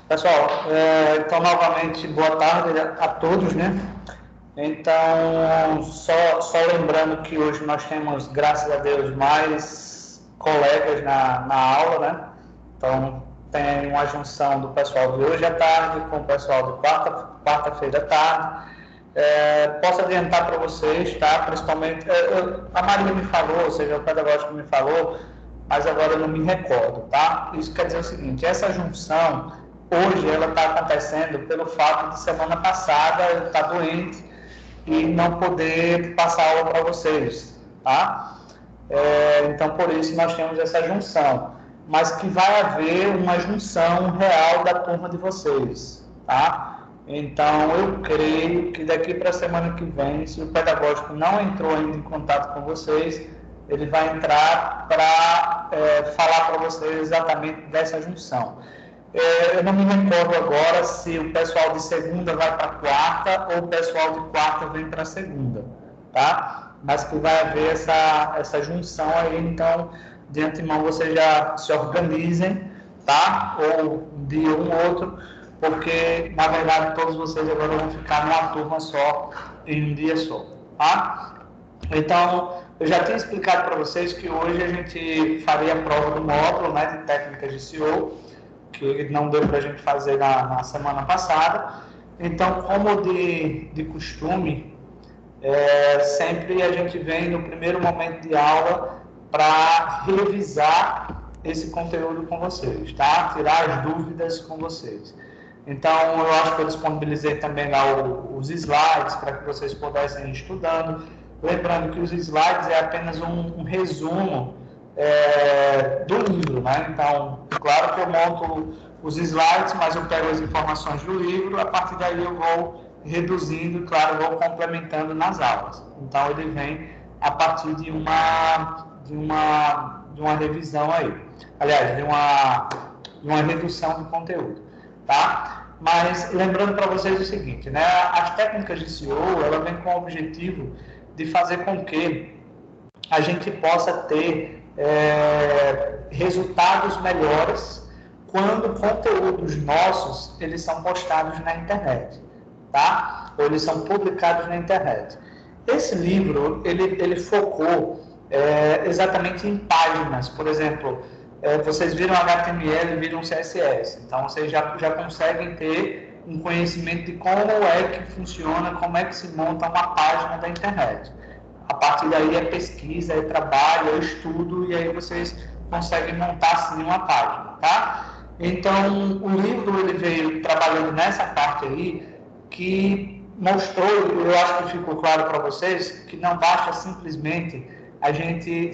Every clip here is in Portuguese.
Pessoal, então novamente boa tarde a todos, né? Então, só lembrando que hoje nós temos, graças a Deus, mais colegas na aula, né? Então, tem uma junção do pessoal de hoje à tarde com o pessoal de quarta-feira à tarde. Posso adiantar para vocês, tá? Principalmente, a Maria me falou, ou seja, o pedagógico me falou, mas agora eu não me recordo, tá? Isso quer dizer o seguinte, essa junção, hoje, ela está acontecendo pelo fato de semana passada eu estar doente e não poder passar aula para vocês, tá? Então, por isso, nós temos essa junção, mas que vai haver uma junção real da turma de vocês, tá? Então, eu creio que daqui para a semana que vem, se o pedagógico não entrou ainda em contato com vocês, ele vai entrar para falar para vocês exatamente dessa junção. Eu não me recordo agora se o pessoal de segunda vai para quarta ou o pessoal de quarta vem para segunda, tá? Mas que vai haver essa junção aí, então, de antemão vocês já se organizem, tá? Ou um dia um outro, porque, na verdade, todos vocês agora vão ficar numa turma só, em um dia só, tá? Então, eu já tinha explicado para vocês que hoje a gente faria a prova do módulo, né, de técnicas de CEO, que não deu para a gente fazer na semana passada. Então, como de costume, sempre a gente vem no primeiro momento de aula para revisar esse conteúdo com vocês, tá? Tirar as dúvidas com vocês. Então, eu acho que eu disponibilizei também lá os slides para que vocês pudessem ir estudando. Lembrando que os slides é apenas um resumo do livro, né? Então, claro que eu monto os slides, mas eu pego as informações do livro, a partir daí eu vou reduzindo, claro, vou complementando nas aulas. Então, ele vem a partir de uma revisão aí. Aliás, de uma redução de conteúdo, tá? Mas, lembrando para vocês o seguinte, né? As técnicas de CEO, ela vem com o objetivo de fazer com que a gente possa ter resultados melhores quando conteúdos nossos eles são postados na internet, tá? Ou eles são publicados na internet. Esse livro ele focou exatamente em páginas, por exemplo, vocês viram HTML, viram CSS, então vocês já conseguem ter um conhecimento de como é que funciona, como é que se monta uma página da internet. A partir daí é pesquisa, é trabalho, é estudo, e aí vocês conseguem montar sim uma página, tá? Então, o livro ele veio trabalhando nessa parte aí, que mostrou, eu acho que ficou claro para vocês, que não basta simplesmente a gente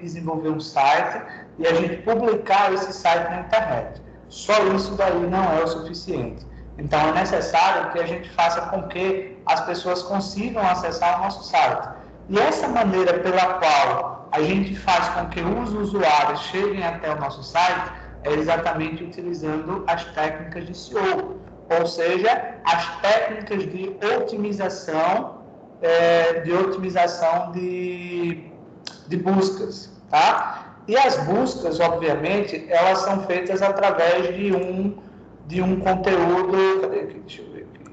desenvolver um site e a gente publicar esse site na internet. Só isso daí não é o suficiente. Então, é necessário que a gente faça com que as pessoas consigam acessar o nosso site. E essa maneira pela qual a gente faz com que os usuários cheguem até o nosso site é exatamente utilizando as técnicas de SEO, ou seja, as técnicas de otimização de buscas, tá? E as buscas, obviamente, elas são feitas através de um conteúdo, cadê aqui? Deixa eu ver aqui.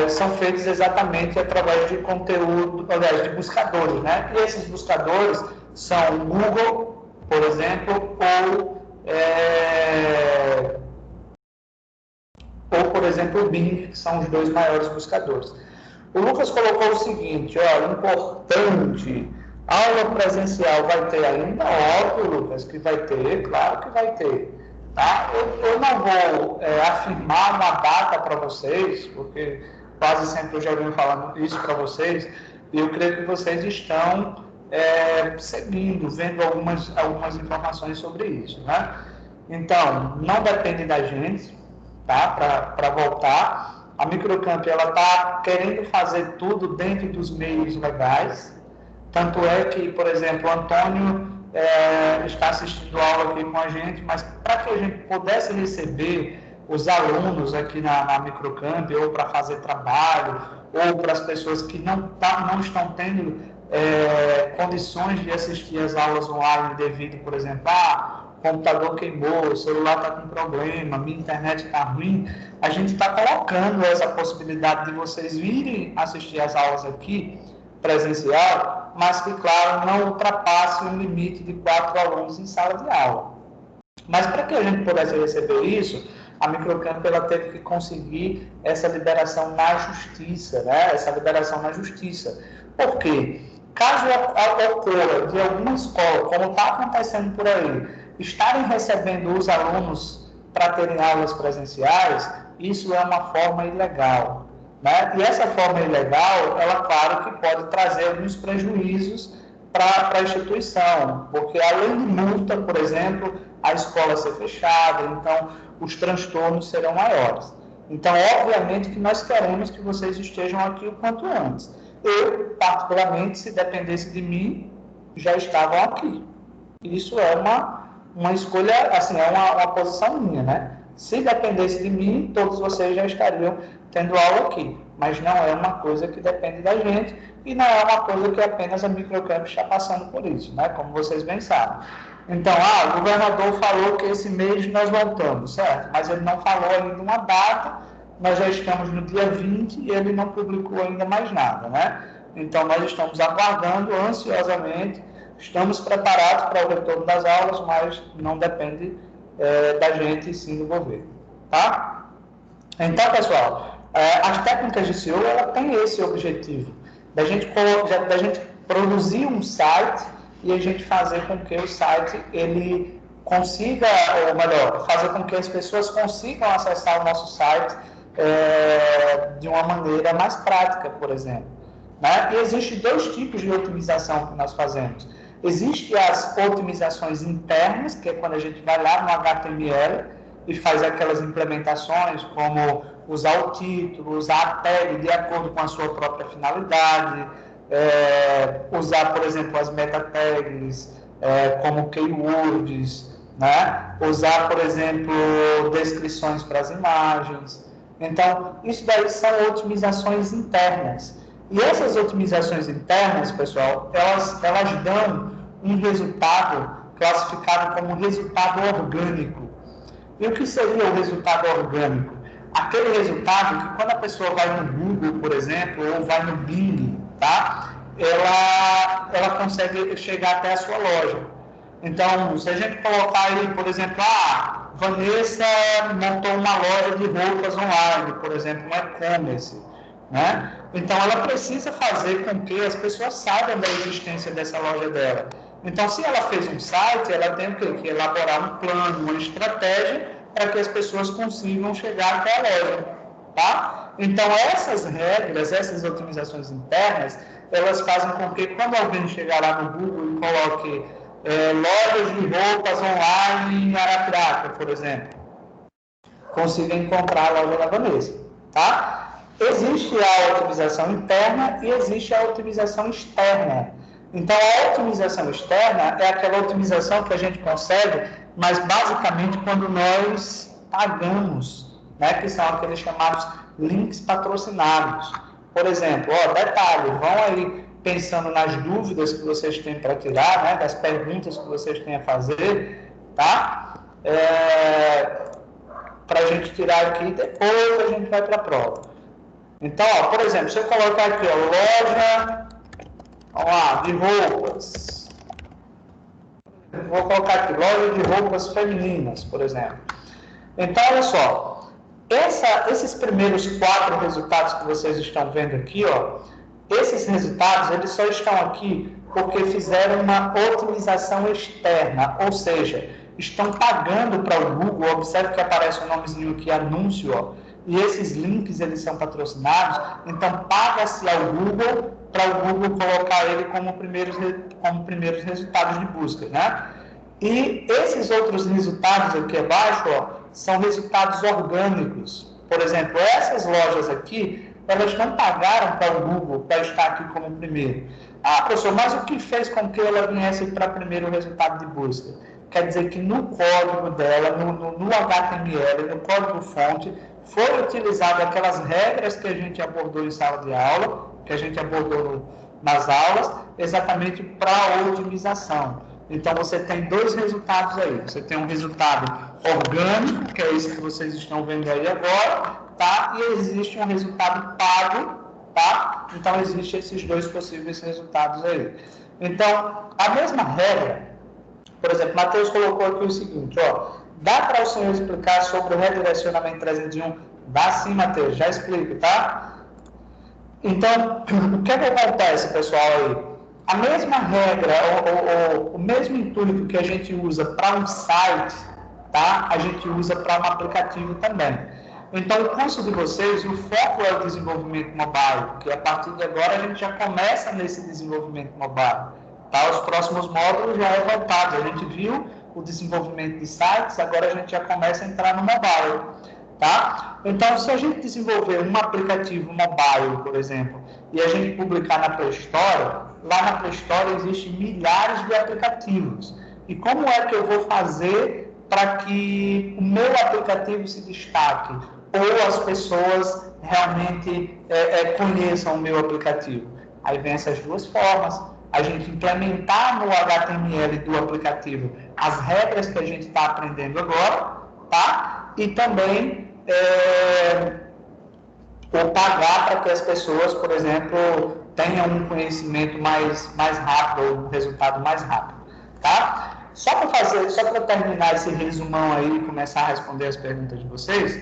São feitos exatamente através de conteúdo, aliás, de buscadores, né? E esses buscadores são o Google, por exemplo, ou por exemplo, o Bing, que são os dois maiores buscadores. O Lucas colocou o seguinte, ó, importante, aula presencial vai ter ainda? Óbvio, Lucas, que vai ter, claro que vai ter. Tá? Eu não vou afirmar uma data para vocês, porque quase sempre eu já venho falando isso para vocês, e eu creio que vocês estão seguindo, vendo algumas informações sobre isso, né? Então, não depende da gente, tá? Para voltar. A Microcamp ela está querendo fazer tudo dentro dos meios legais, tanto é que, por exemplo, o Antônio está assistindo aula aqui com a gente, mas para que a gente pudesse receber os alunos aqui na Microcamp, ou para fazer trabalho, ou para as pessoas que não estão tendo condições de assistir as aulas online devido, por exemplo, o computador queimou, o celular está com problema, minha internet está ruim, a gente está colocando essa possibilidade de vocês virem assistir as aulas aqui, presencial, mas que, claro, não ultrapasse o limite de 4 alunos em sala de aula. Mas para que a gente pudesse receber isso, a Microcamp ela teve que conseguir essa liberação na justiça, né? Essa liberação na justiça. Por quê? Caso ocorra de alguma escola, como está acontecendo por aí, estarem recebendo os alunos para terem aulas presenciais, isso é uma forma ilegal, né? E essa forma ilegal, ela, claro, que pode trazer alguns prejuízos para a instituição, porque além de multa, por exemplo, a escola ser fechada, então os transtornos serão maiores. Então, obviamente que nós queremos que vocês estejam aqui o quanto antes. Eu, particularmente, se dependesse de mim, já estavam aqui. Isso é uma escolha, assim, é uma posição minha, né? Se dependesse de mim, todos vocês já estariam tendo aula aqui. Mas não é uma coisa que depende da gente e não é uma coisa que apenas a Microcamp está passando por isso, né? Como vocês bem sabem. Então, o governador falou que esse mês nós voltamos, certo? Mas ele não falou ainda uma data, nós já estamos no dia 20 e ele não publicou ainda mais nada, né? Então, nós estamos aguardando ansiosamente, estamos preparados para o retorno das aulas, mas não depende da gente, sim, do governo, tá? Então, pessoal, as técnicas de SEO, ela tem esse objetivo, da gente produzir um site e a gente fazer com que o site ele consiga, ou melhor, fazer com que as pessoas consigam acessar o nosso site de uma maneira mais prática, por exemplo. Né? E existem 2 tipos de otimização que nós fazemos. Existem as otimizações internas, que é quando a gente vai lá no HTML e faz aquelas implementações, como usar o título, usar a tag de acordo com a sua própria finalidade, usar, por exemplo, as meta tags como keywords, né? Usar, por exemplo, descrições para as imagens. Então, isso daí são otimizações internas. E essas otimizações internas, pessoal, elas dão um resultado classificado como resultado orgânico. E o que seria o resultado orgânico? Aquele resultado que quando a pessoa vai no Google, por exemplo, ou vai no Bing, tá? Ela consegue chegar até a sua loja. Então, se a gente colocar aí, por exemplo, Vanessa montou uma loja de roupas online, por exemplo, um e-commerce, né? Então, ela precisa fazer com que as pessoas saibam da existência dessa loja dela. Então, se ela fez um site, ela tem que elaborar um plano, uma estratégia para que as pessoas consigam chegar até a loja, tá? Então, essas regras, essas otimizações internas, elas fazem com que quando alguém chegar lá no Google e coloque lojas de roupas online em Arapiraca, por exemplo, consiga encontrar a loja da Vanessa, tá? Existe a otimização interna e existe a otimização externa. Então, a otimização externa é aquela otimização que a gente consegue, mas basicamente quando nós pagamos, né, que são aqueles chamados links patrocinados. Por exemplo, detalhe, vão aí pensando nas dúvidas que vocês têm para tirar, né, das perguntas que vocês têm a fazer, tá? Para a gente tirar aqui, depois a gente vai para a prova. Então, por exemplo, se eu colocar aqui, loja, vamos lá, de roupas. Vou colocar aqui, loja de roupas femininas, por exemplo. Então, olha só, esses primeiros 4 resultados que vocês estão vendo aqui, esses resultados, eles só estão aqui porque fizeram uma otimização externa, ou seja, estão pagando para o Google. Observe que aparece um nomezinho aqui, anúncio, e esses links, eles são patrocinados, então paga-se ao Google para o Google colocar ele como primeiros resultados de busca, né? E esses outros resultados aqui abaixo, são resultados orgânicos. Por exemplo, essas lojas aqui, elas não pagaram para o Google para estar aqui como primeiro. Professor, mas o que fez com que ela viesse para primeiro resultado de busca? Quer dizer que no código dela, no HTML, no código-fonte, foi utilizado aquelas regras que a gente abordou em sala de aula, que a gente abordou nas aulas, exatamente para a otimização. Então, você tem dois resultados aí. Você tem um resultado orgânico, que é esse que vocês estão vendo aí agora, tá? E existe um resultado pago, tá? Então, existem esses dois possíveis resultados aí. Então, a mesma regra, por exemplo, Matheus colocou aqui o seguinte, ó, dá para o senhor explicar sobre o redirecionamento 301? Dá sim, Matheus, já explico, tá? Então, o que é que acontece, pessoal, aí? A mesma regra, o mesmo intuito que a gente usa para um site, tá? A gente usa para um aplicativo também. Então, o curso de vocês, o foco é o desenvolvimento mobile, que a partir de agora a gente já começa nesse desenvolvimento mobile. Tá? Os próximos módulos já é voltado. A gente viu o desenvolvimento de sites, agora a gente já começa a entrar no mobile. Tá? Então, se a gente desenvolver um aplicativo mobile, por exemplo, e a gente publicar na Play Store, lá na Play Store existem milhares de aplicativos. E como é que eu vou fazer para que o meu aplicativo se destaque? Ou as pessoas realmente conheçam o meu aplicativo? Aí vem essas duas formas. A gente implementar no HTML do aplicativo as regras que a gente está aprendendo agora, tá? E também ou pagar para que as pessoas, por exemplo, tenham um conhecimento mais rápido, ou um resultado mais rápido, tá? Só para terminar esse resumão aí e começar a responder as perguntas de vocês,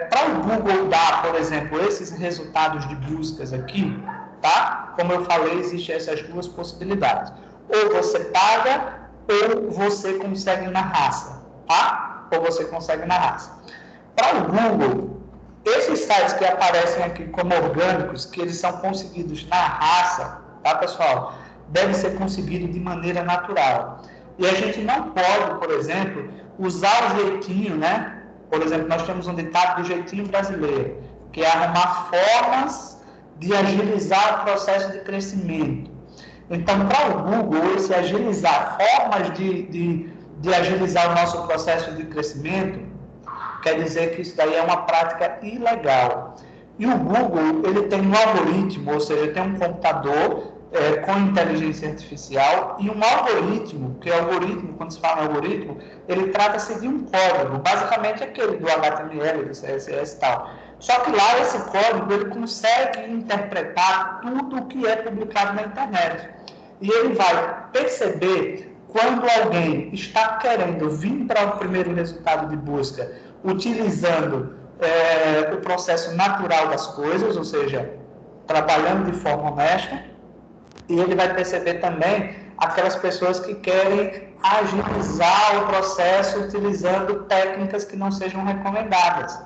para o Google dar, por exemplo, esses resultados de buscas aqui, tá? Como eu falei, existem essas duas possibilidades. Ou você paga, ou você consegue na raça, tá? Ou você consegue na raça. Para o Google, esses sites que aparecem aqui como orgânicos, que eles são conseguidos na raça, tá, pessoal? Deve ser conseguido de maneira natural. E a gente não pode, por exemplo, usar o jeitinho, né? Por exemplo, nós temos um ditado do jeitinho brasileiro, que é arrumar formas de agilizar o processo de crescimento. Então, para o Google, esse agilizar, formas de agilizar o nosso processo de crescimento, quer dizer que isso daí é uma prática ilegal. E o Google, ele tem um algoritmo, ou seja, tem um computador com inteligência artificial e um algoritmo, que é algoritmo, quando se fala em algoritmo, ele trata-se de um código, basicamente aquele do HTML, do CSS e tal. Só que lá esse código, ele consegue interpretar tudo o que é publicado na internet. E ele vai perceber quando alguém está querendo vir para o primeiro resultado de busca utilizando o processo natural das coisas, ou seja, trabalhando de forma honesta, e ele vai perceber também aquelas pessoas que querem agilizar o processo utilizando técnicas que não sejam recomendadas.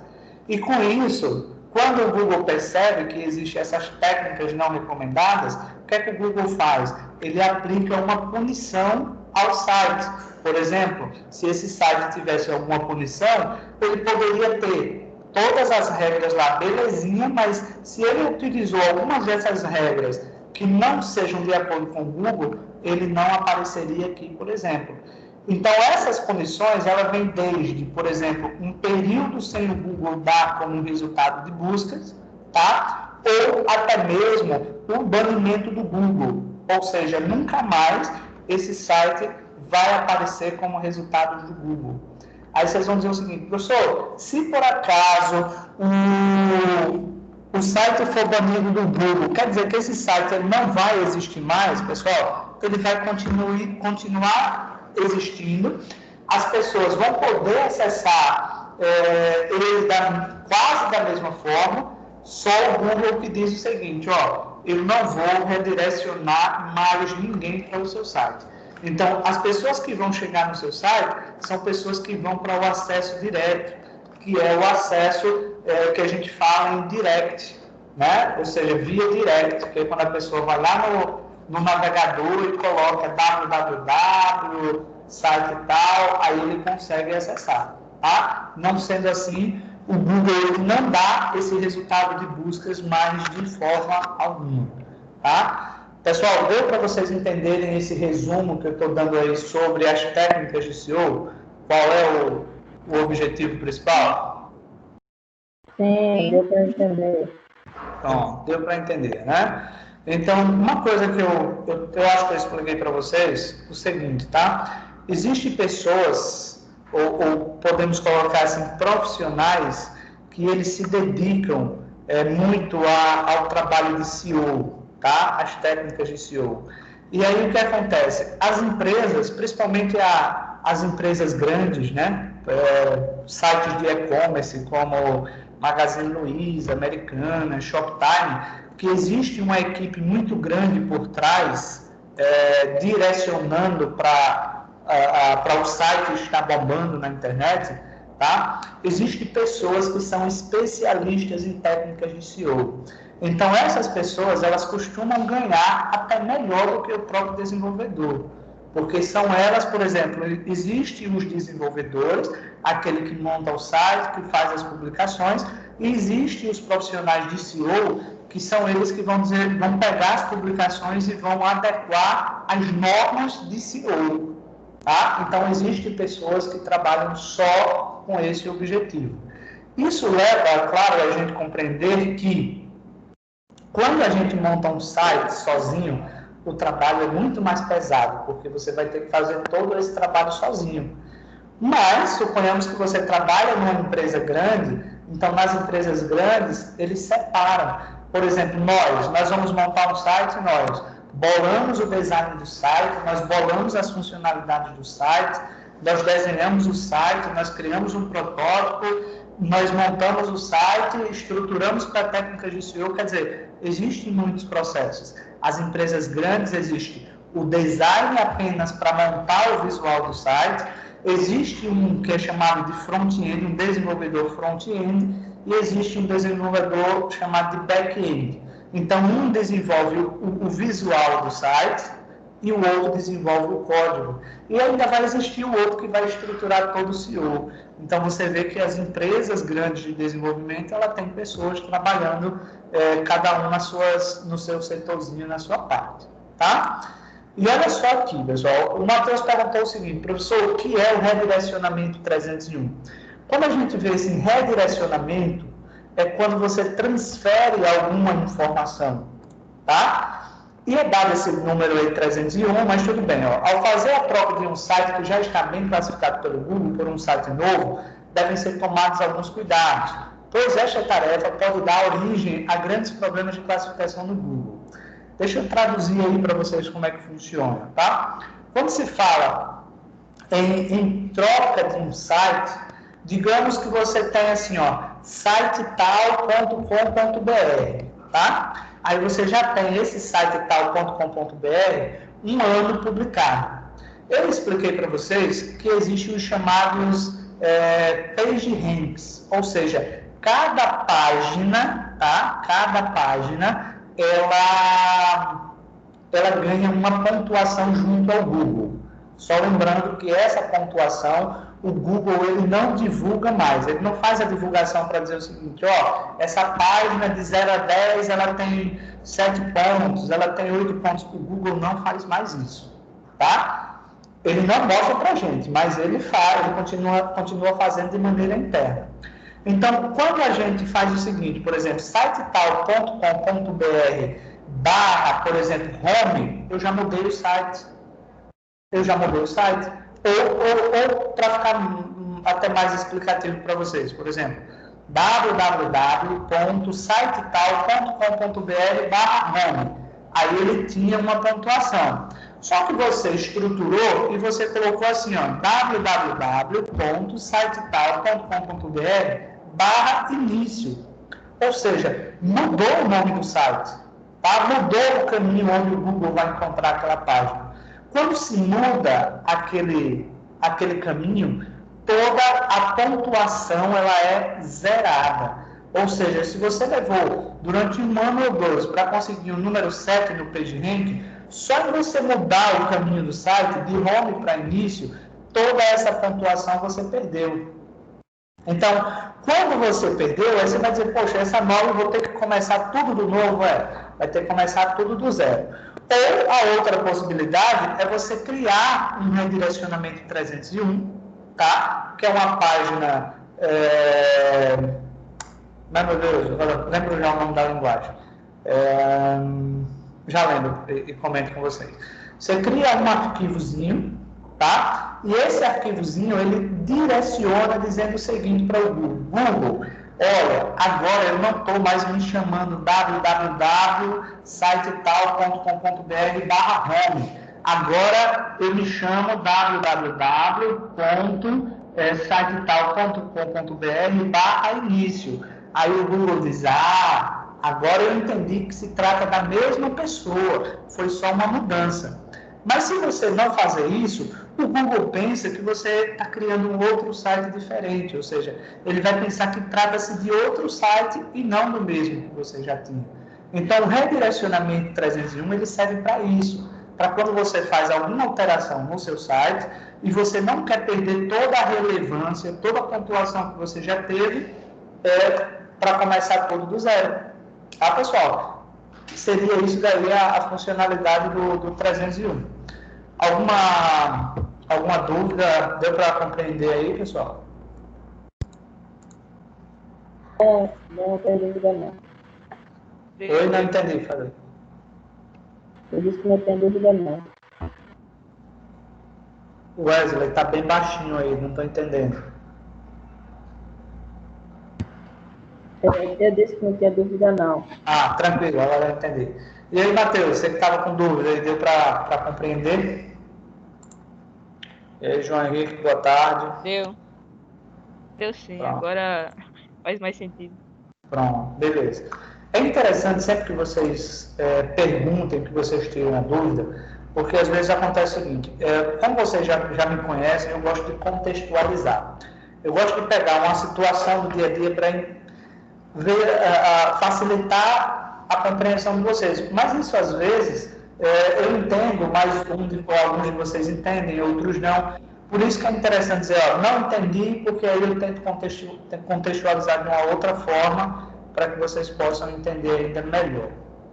E com isso, quando o Google percebe que existem essas técnicas não recomendadas, o que é que o Google faz? Ele aplica uma punição ao site. Por exemplo, se esse site tivesse alguma punição, ele poderia ter todas as regras lá, belezinha, mas se ele utilizou algumas dessas regras que não sejam de acordo com o Google, ele não apareceria aqui, por exemplo. Então, essas punições, ela vem desde, por exemplo, um período sem o Google dar como resultado de buscas, tá? Ou até mesmo o banimento do Google, ou seja, nunca mais esse site vai aparecer como resultado do Google. Aí vocês vão dizer o seguinte, professor, se por acaso o site for banido do Google, quer dizer que esse site ele não vai existir mais, pessoal? Ele vai continuar existindo, as pessoas vão poder acessar ele quase da mesma forma, só o Google que diz o seguinte, ó, eu não vou redirecionar mais ninguém para o seu site. Então, as pessoas que vão chegar no seu site são pessoas que vão para o acesso direto, que é o acesso que a gente fala em direct, né? Ou seja, via direct, que é quando a pessoa vai lá no navegador e coloca www, site e tal, aí ele consegue acessar, tá? Não sendo assim, o Google não dá esse resultado de buscas mais de forma alguma, tá? Pessoal, deu para vocês entenderem esse resumo que eu estou dando aí sobre as técnicas de SEO? Qual é o objetivo principal? Sim, deu para entender. Então, deu para entender, né? Então, uma coisa que eu acho que eu expliquei para vocês, o seguinte, tá? Existem pessoas, ou podemos colocar assim, profissionais, que eles se dedicam muito ao trabalho de SEO, tá? As técnicas de SEO. E aí o que acontece? As empresas, principalmente as empresas grandes, né? Sites de e-commerce como Magazine Luiza, Americana, Shoptime, que existe uma equipe muito grande por trás, direcionando para o site estar bombando na internet, tá? Existem pessoas que são especialistas em técnicas de SEO. Então, essas pessoas, elas costumam ganhar até melhor do que o próprio desenvolvedor. Porque são elas, por exemplo, existem os desenvolvedores, aquele que monta o site, que faz as publicações, e existem os profissionais de SEO, que são eles que vão pegar as publicações e vão adequar as normas de SEO. Tá? Então, existem pessoas que trabalham só com esse objetivo. Isso leva, claro, a gente compreender que quando a gente monta um site sozinho, o trabalho é muito mais pesado, porque você vai ter que fazer todo esse trabalho sozinho. Mas, suponhamos que você trabalha numa empresa grande, então nas empresas grandes, eles separam. Por exemplo, nós vamos montar um site, nós bolamos o design do site, nós bolamos as funcionalidades do site, nós desenhamos o site, nós criamos um protótipo, nós montamos o site, estruturamos para técnicas de SEO, quer dizer, existem muitos processos. As empresas grandes existem o design apenas para montar o visual do site, existe um que é chamado de front-end, um desenvolvedor front-end, e existe um desenvolvedor chamado de back-end. Então, um desenvolve o visual do site e o outro desenvolve o código. E ainda vai existir o outro que vai estruturar todo o SEO. Então, você vê que as empresas grandes de desenvolvimento, ela tem pessoas trabalhando, cada um no seu setorzinho, na sua parte. Tá? E olha só aqui, pessoal, o Matheus perguntou o seguinte: professor, o que é o redirecionamento 301? Quando a gente vê esse redirecionamento, é quando você transfere alguma informação, tá? E é dado esse número aí 301, mas tudo bem, ó. Ao fazer a troca de um site que já está bem classificado pelo Google por um site novo, devem ser tomados alguns cuidados, pois esta tarefa pode dar origem a grandes problemas de classificação no Google. Deixa eu traduzir aí para vocês como é que funciona, tá? Quando se fala em troca de um site, digamos que você tem assim, ó, sitetal.com.br, tá? Aí você já tem esse sitetal.com.br um ano publicado. Eu expliquei para vocês que existem os chamados page ranks, ou seja, cada página, tá? Cada página ela ganha uma pontuação junto ao Google. Só lembrando que essa pontuação, o Google ele não divulga mais. Ele não faz a divulgação para dizer o seguinte, ó, essa página de 0 a 10, ela tem 7 pontos, ela tem 8 pontos. O Google não faz mais isso, tá? Ele não mostra para a gente, mas ele faz, ele continua fazendo de maneira interna. Então, quando a gente faz o seguinte, por exemplo, sitetal.com.br / por exemplo, home, eu já mudei o site. Ou para ficar até mais explicativo para vocês, por exemplo, www.sitetal.com.br / home. Aí ele tinha uma pontuação. Só que você estruturou e você colocou assim, ó, www.sitetal.com.br / início. Ou seja, mudou o nome do site, tá? Mudou o caminho onde o Google vai encontrar aquela página. Quando se muda aquele caminho, toda a pontuação ela é zerada. Ou seja, se você levou durante um ano ou dois para conseguir o número 7 no PageRank, só de você mudar o caminho do site, de home para início, toda essa pontuação você perdeu. Então, quando você perdeu, aí você vai dizer, poxa, essa nova eu vou ter que começar tudo do novo, vai ter que começar tudo do zero. Ou a outra possibilidade é você criar um redirecionamento 301, tá? Que é uma página, meu Deus, lembro já o nome da linguagem. já lembro e comento com vocês. Você cria um arquivozinho, tá? E esse arquivozinho, ele direciona dizendo o seguinte para o Google. Google, olha, agora eu não estou mais me chamando www.sitetal.com.br/home. Agora eu me chamo www.sitetal.com.br/início. Aí o Google diz, agora eu entendi que se trata da mesma pessoa, foi só uma mudança. Mas se você não fazer isso, o Google pensa que você está criando um outro site diferente, ou seja, ele vai pensar que trata-se de outro site e não do mesmo que você já tinha. Então, o redirecionamento 301 ele serve para isso, para quando você faz alguma alteração no seu site e você não quer perder toda a relevância, toda a pontuação que você já teve, para começar tudo do zero. Tá, pessoal? Seria isso daí a funcionalidade do 301. Alguma dúvida? Deu para compreender aí, pessoal? Não tem dúvida não. Oi, não entendi, falei. Eu disse que não tem dúvida não. Wesley, está bem baixinho aí, não estou entendendo. Eu disse que não tinha dúvida não. Tranquilo, agora eu entendi. E aí, Matheus, você que estava com dúvida, aí deu para compreender? E aí, João Henrique, boa tarde. Deu sim, Pronto. agora faz mais sentido. Pronto, beleza. É interessante sempre que vocês perguntem, que vocês tenham a dúvida, porque às vezes acontece o seguinte, como vocês já me conhecem, eu gosto de contextualizar. Eu gosto de pegar uma situação do dia a dia para facilitar a compreensão de vocês. Mas isso, às vezes, eu entendo, mas alguns de vocês entendem, outros não. Por isso que é interessante dizer, não entendi, porque aí eu tento contextualizar de uma outra forma para que vocês possam entender ainda melhor.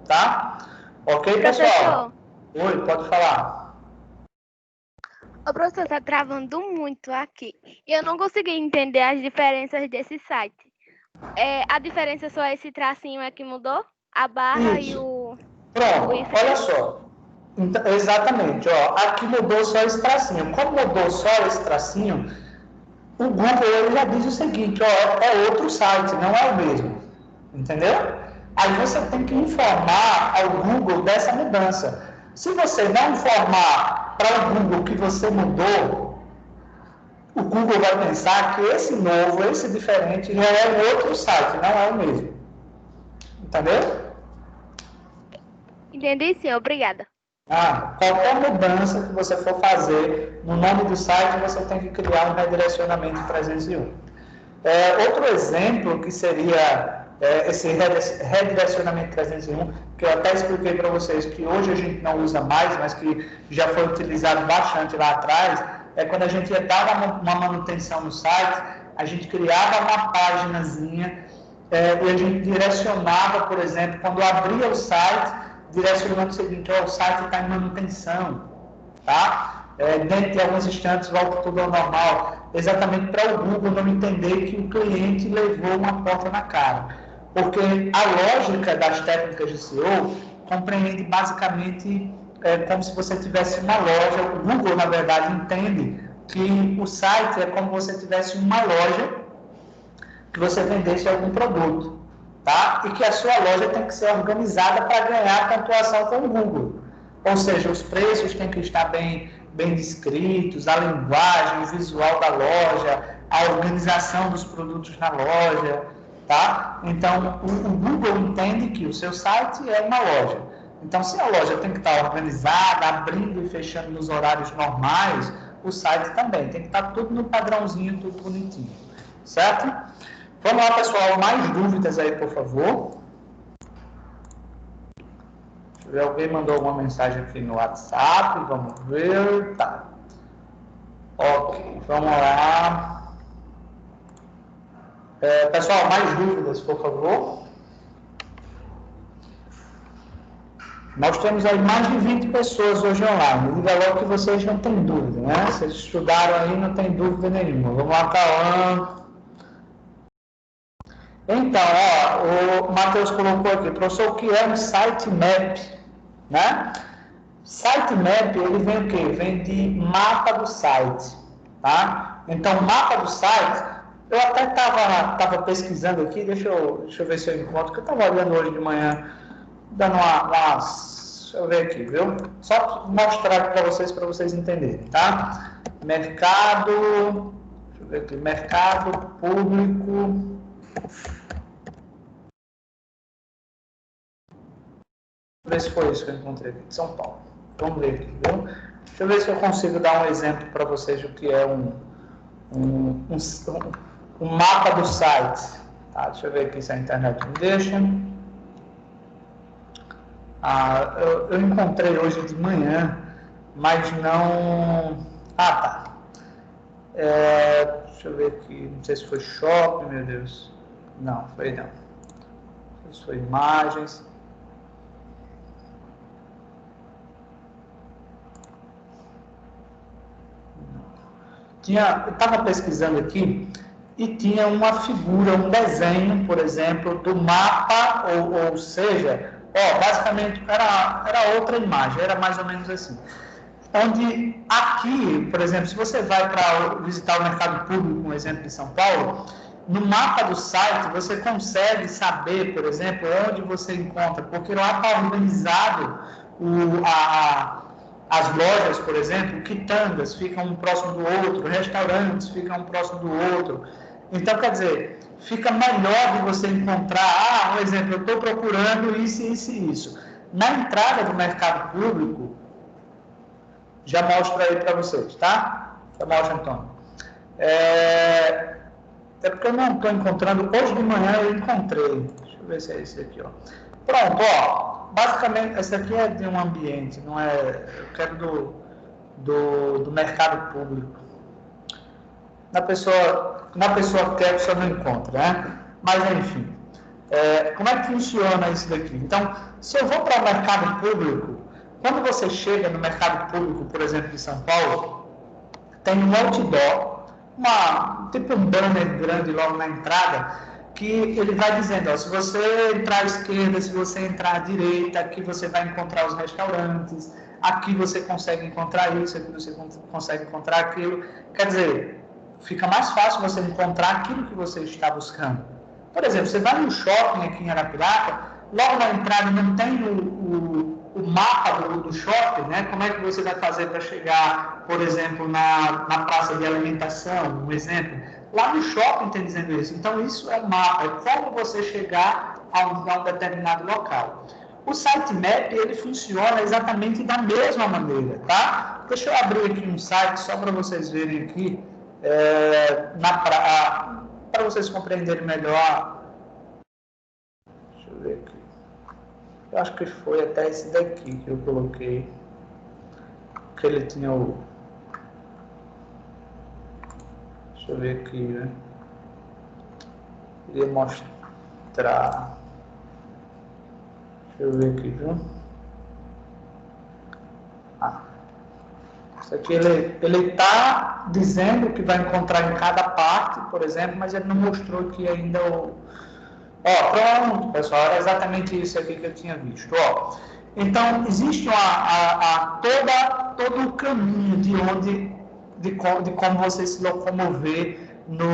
Tá? Ok, pessoal? Oi, pode falar. O professor está travando muito aqui. E eu não consegui entender as diferenças desse site. A diferença só esse tracinho é que mudou? A barra Isso. E o... Pronto, olha só. Então, exatamente, aqui mudou só esse tracinho. Como mudou só esse tracinho, o Google ele já diz o seguinte, é outro site, não é o mesmo. Entendeu? Aí você tem que informar ao Google dessa mudança. Se você não informar para o Google que você mudou, o Google vai pensar que esse novo, esse diferente, já é um outro site, não é o mesmo. Entendeu? Entendi sim, obrigada. Qualquer mudança que você for fazer no nome do site, você tem que criar um redirecionamento 301. Outro exemplo que seria esse redirecionamento 301, que eu até expliquei para vocês que hoje a gente não usa mais, mas que já foi utilizado bastante lá atrás, é quando a gente ia dar uma manutenção no site, a gente criava uma páginazinha e a gente direcionava, por exemplo, quando abria o site, direcionando o seguinte, o site está em manutenção, tá? Dentro de alguns instantes volta tudo ao normal, exatamente para o Google não entender que o cliente levou uma porta na cara. Porque a lógica das técnicas de SEO compreende basicamente como se você tivesse uma loja. O Google, na verdade, entende que o site é como se você tivesse uma loja que você vendesse algum produto. Tá? E que a sua loja tem que ser organizada para ganhar pontuação com o Google. Ou seja, os preços têm que estar bem descritos, a linguagem, o visual da loja, a organização dos produtos na loja. Tá? Então, o Google entende que o seu site é uma loja. Então, se a loja tem que estar organizada, abrindo e fechando nos horários normais, o site também tem que estar tudo no padrãozinho, tudo bonitinho. Certo? Vamos lá, pessoal. Mais dúvidas aí, por favor? Deixa eu ver, alguém mandou alguma mensagem aqui no WhatsApp. Vamos ver. Tá. Ok, vamos lá. Pessoal, mais dúvidas, por favor? Nós temos aí mais de 20 pessoas hoje online. Diga logo que vocês não têm dúvida, né? Vocês estudaram aí, não tem dúvida nenhuma. Vamos lá, Cauã. Então, o Matheus colocou aqui, professor, o que é um sitemap? né? Sitemap, ele vem o quê? Vem de mapa do site, tá? Então, mapa do site, eu até estava pesquisando aqui, deixa eu ver se eu encontro, que eu estava olhando hoje de manhã, dando deixa eu ver aqui, viu? Só mostrar para vocês entenderem, tá? Mercado, deixa eu ver aqui, mercado público. Ver se foi isso que eu encontrei aqui de São Paulo. Vamos ver aqui, viu? Deixa eu ver se eu consigo dar um exemplo para vocês do que é um mapa do site. Tá, deixa eu ver aqui se a internet me deixa. Eu encontrei hoje de manhã, mas não... tá. Deixa eu ver aqui, não sei se foi shopping, meu Deus. Não, foi não. Não sei se foi imagens. Eu estava pesquisando aqui e tinha uma figura, um desenho, por exemplo, do mapa, ou seja, basicamente era outra imagem, era mais ou menos assim. Onde aqui, por exemplo, se você vai para visitar o mercado público, um exemplo de São Paulo, no mapa do site você consegue saber, por exemplo, onde você encontra, porque lá está organizado as lojas, por exemplo, quitandas ficam um próximo do outro, restaurantes ficam um próximo do outro. Então, quer dizer, fica melhor de você encontrar, um exemplo, eu estou procurando isso, isso e isso. Na entrada do mercado público, já mostro aí para vocês, tá? Já mostro, Antônio. É porque eu não estou encontrando, hoje de manhã eu encontrei. Deixa eu ver se é esse aqui, ó. Pronto, basicamente, esse aqui é de um ambiente, não é... Eu quero do mercado público. Na pessoa que quer, você não encontra, né? Mas, enfim, como é que funciona isso daqui? Então, se eu vou para o mercado público, quando você chega no mercado público, por exemplo, de São Paulo, tem um outdoor, tipo um banner grande logo na entrada, que ele vai dizendo, se você entrar à esquerda, se você entrar à direita, aqui você vai encontrar os restaurantes, aqui você consegue encontrar isso, aqui você consegue encontrar aquilo. Quer dizer, fica mais fácil você encontrar aquilo que você está buscando. Por exemplo, você vai no shopping aqui em Arapiraca, logo na entrada não tem o mapa do shopping, né? Como é que você vai fazer para chegar, por exemplo, na praça de alimentação, um exemplo. Lá no shopping tem dizendo isso. Então, isso é um mapa, é como você chegar a um determinado local. O sitemap, ele funciona exatamente da mesma maneira, tá? Deixa eu abrir aqui um site, só para vocês verem aqui, para vocês compreenderem melhor. Deixa eu ver aqui. Eu acho que foi até esse daqui que eu coloquei, que ele tinha o... Deixa eu ver aqui, né? Queria mostrar. Deixa eu ver aqui, viu? Isso aqui ele está dizendo que vai encontrar em cada parte, por exemplo, mas ele não mostrou aqui ainda o... pronto, pessoal, era exatamente isso aqui que eu tinha visto. Então, existe todo o caminho de como você se locomover no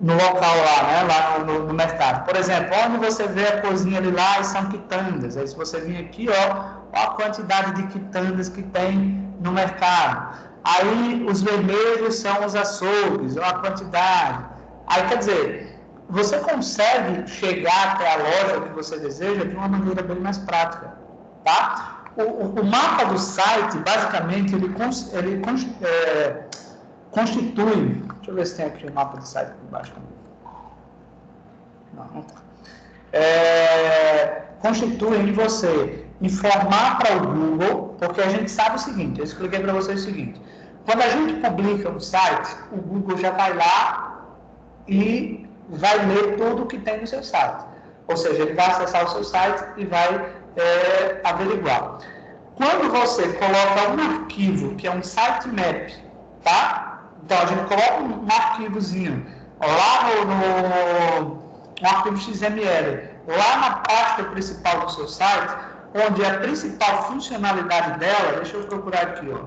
local lá, né? Lá no mercado. Por exemplo, onde você vê a cozinha ali lá, são quitandas. Aí se você vir aqui, a quantidade de quitandas que tem no mercado. Aí os vermelhos são os açougues, a quantidade. Aí, quer dizer, você consegue chegar até a loja que você deseja de uma maneira bem mais prática, tá? O mapa do site, basicamente, ele constitui... Deixa eu ver se tem aqui o mapa do site por baixo. Não tá. Constitui em você informar para o Google, porque a gente sabe o seguinte, eu expliquei para vocês o seguinte, quando a gente publica um site, o Google já vai lá e vai ler tudo o que tem no seu site. Ou seja, ele vai acessar o seu site e vai averiguar. Quando você coloca um arquivo, que é um sitemap, tá? Então, a gente coloca um arquivozinho lá um arquivo XML lá na pasta principal do seu site, onde a principal funcionalidade dela, deixa eu procurar aqui, ó,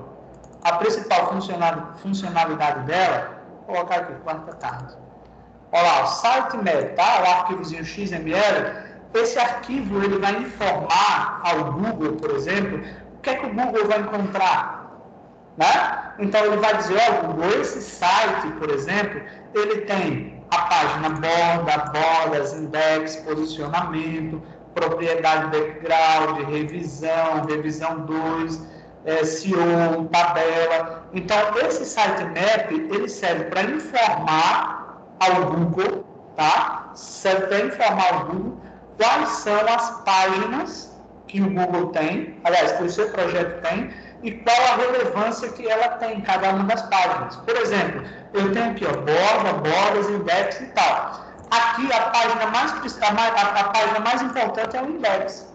a principal funcionalidade dela, vou colocar aqui, quarta tarde. Olha lá, o sitemap, tá? O arquivozinho XML, esse arquivo ele vai informar ao Google, por exemplo, o que é que o Google vai encontrar, né? Então ele vai dizer, ó, Google, esse site, por exemplo, ele tem a página bordas, index, posicionamento, propriedade background, revisão 2, SEO, tabela. Então, esse sitemap, ele serve para informar ao Google, tá? Serve para informar ao Google quais são as páginas que o Google tem, aliás, que o seu projeto tem, e qual a relevância que ela tem em cada uma das páginas. Por exemplo, eu tenho aqui, ó, bordas, index e tal. Aqui, a página mais importante é o index.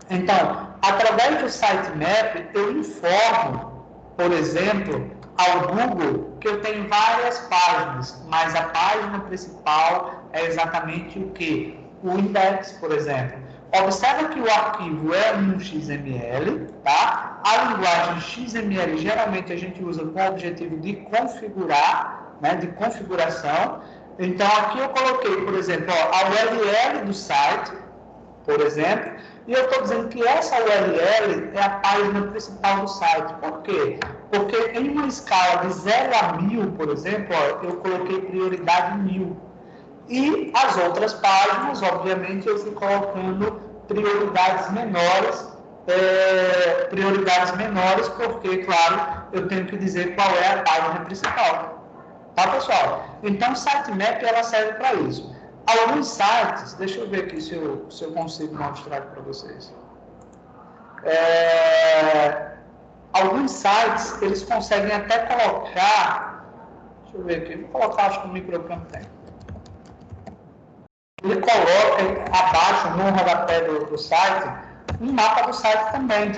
Então, através do sitemap, eu informo, por exemplo, ao Google que eu tenho várias páginas, mas a página principal é exatamente o quê? O index, por exemplo. Observa que o arquivo é um XML, tá? A linguagem XML geralmente a gente usa com o objetivo de configurar, né, de configuração. Então, aqui eu coloquei, por exemplo, ó, a URL do site, por exemplo, e eu estou dizendo que essa URL é a página principal do site. Por quê? Porque em uma escala de 0 a 1000, por exemplo, ó, eu coloquei prioridade 1000. E as outras páginas, obviamente, eu fui colocando prioridades menores, porque, claro, eu tenho que dizer qual é a página principal. Tá, pessoal? Então, o sitemap, ela serve para isso. Alguns sites, deixa eu ver aqui se eu consigo mostrar para vocês. Alguns sites, eles conseguem até colocar, deixa eu ver aqui, vou colocar, acho que o microcampo tem. Ele coloca abaixo, no rodapé do site, um mapa do site também,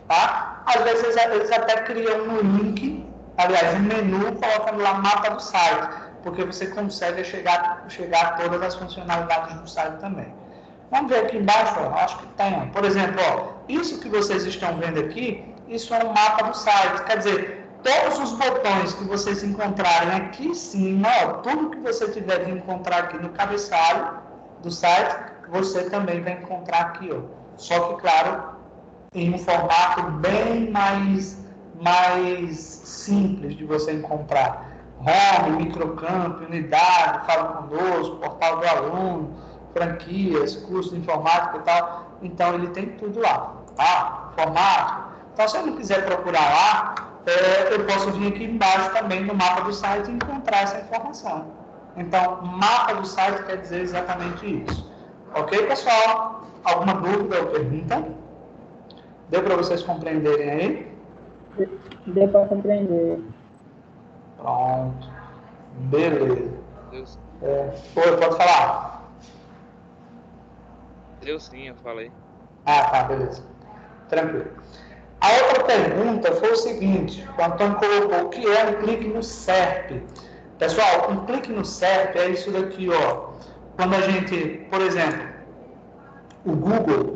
tá? Às vezes eles até criam um link, aliás, um menu, colocando lá mapa do site, porque você consegue chegar a todas as funcionalidades do site também. Vamos ver aqui embaixo, ó, acho que tem, ó. Por exemplo, ó, isso que vocês estão vendo aqui, isso é um mapa do site, quer dizer, todos os botões que vocês encontrarem aqui em cima, ó, tudo que você tiver de encontrar aqui no cabeçalho do site, você também vai encontrar aqui, ó. Só que, claro, em um formato bem mais simples de você encontrar. Home, microcampo, unidade, fala conosco, portal do aluno, franquias, curso de informática e tal. Então, ele tem tudo lá, tá? Formato. Então, se eu não quiser procurar lá, eu posso vir aqui embaixo também no mapa do site e encontrar essa informação. Então, mapa do site quer dizer exatamente isso. Ok, pessoal? Alguma dúvida ou pergunta? Deu para vocês compreenderem aí? Deu para compreender. Pronto. Beleza. Deus. Oi, pode falar? Deu sim, eu falei. Ah, tá, beleza. Tranquilo. A outra pergunta foi o seguinte, o Antônio colocou o que é um clique no SERP. Pessoal, um clique no SERP é isso daqui, ó. Quando a gente, por exemplo, o Google,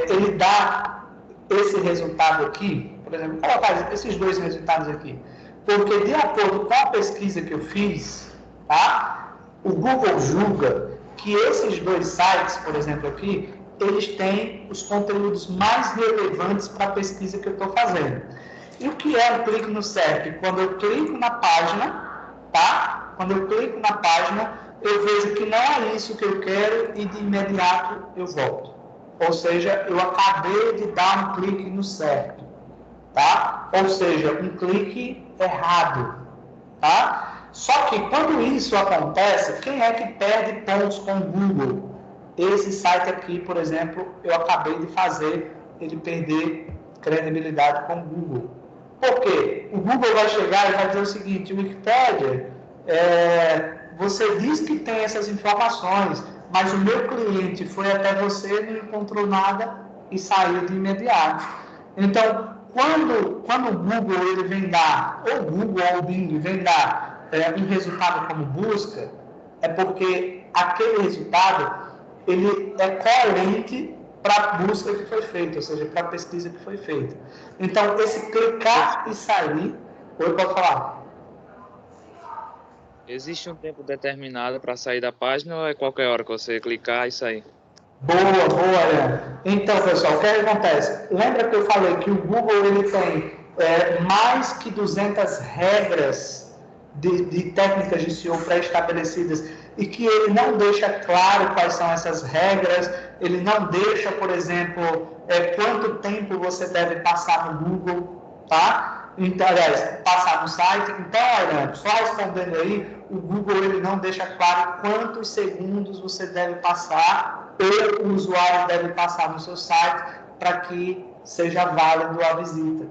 ele dá esse resultado aqui, por exemplo, vou colocar esses dois resultados aqui, porque de acordo com a pesquisa que eu fiz, tá? O Google julga que esses dois sites, por exemplo, aqui, eles têm os conteúdos mais relevantes para a pesquisa que eu estou fazendo. E o que é um clique no SERP? Quando eu clico na página, tá? Quando eu clico na página, eu vejo que não é isso que eu quero e de imediato eu volto. Ou seja, eu acabei de dar um clique no SERP, tá? Ou seja, um clique errado, tá? Só que quando isso acontece, quem é que perde pontos com o Google? Esse site aqui, por exemplo, eu acabei de fazer ele perder credibilidade com o Google. Por quê? O Google vai chegar e vai dizer o seguinte, Wikipédia, você diz que tem essas informações, mas o meu cliente foi até você, não encontrou nada e saiu de imediato. Então, quando o Google ele vem dar, ou o Google ou o Bing vem dar um resultado como busca, é porque aquele resultado ele é coerente para a busca que foi feita, ou seja, para a pesquisa que foi feita. Então, esse clicar e sair... Oi, pode falar. Existe um tempo determinado para sair da página ou é qualquer hora que você clicar e sair? Boa, Ariane. Então, pessoal, o que acontece? Lembra que eu falei que o Google ele tem mais que 200 regras de técnicas de SEO pré-estabelecidas e que ele não deixa claro quais são essas regras, ele não deixa, por exemplo, quanto tempo você deve passar no Google, tá? Então, aliás, passar no site. Então, Ariane, só respondendo aí, o Google ele não deixa claro quantos segundos você deve passar ou o usuário deve passar no seu site para que seja válido a visita.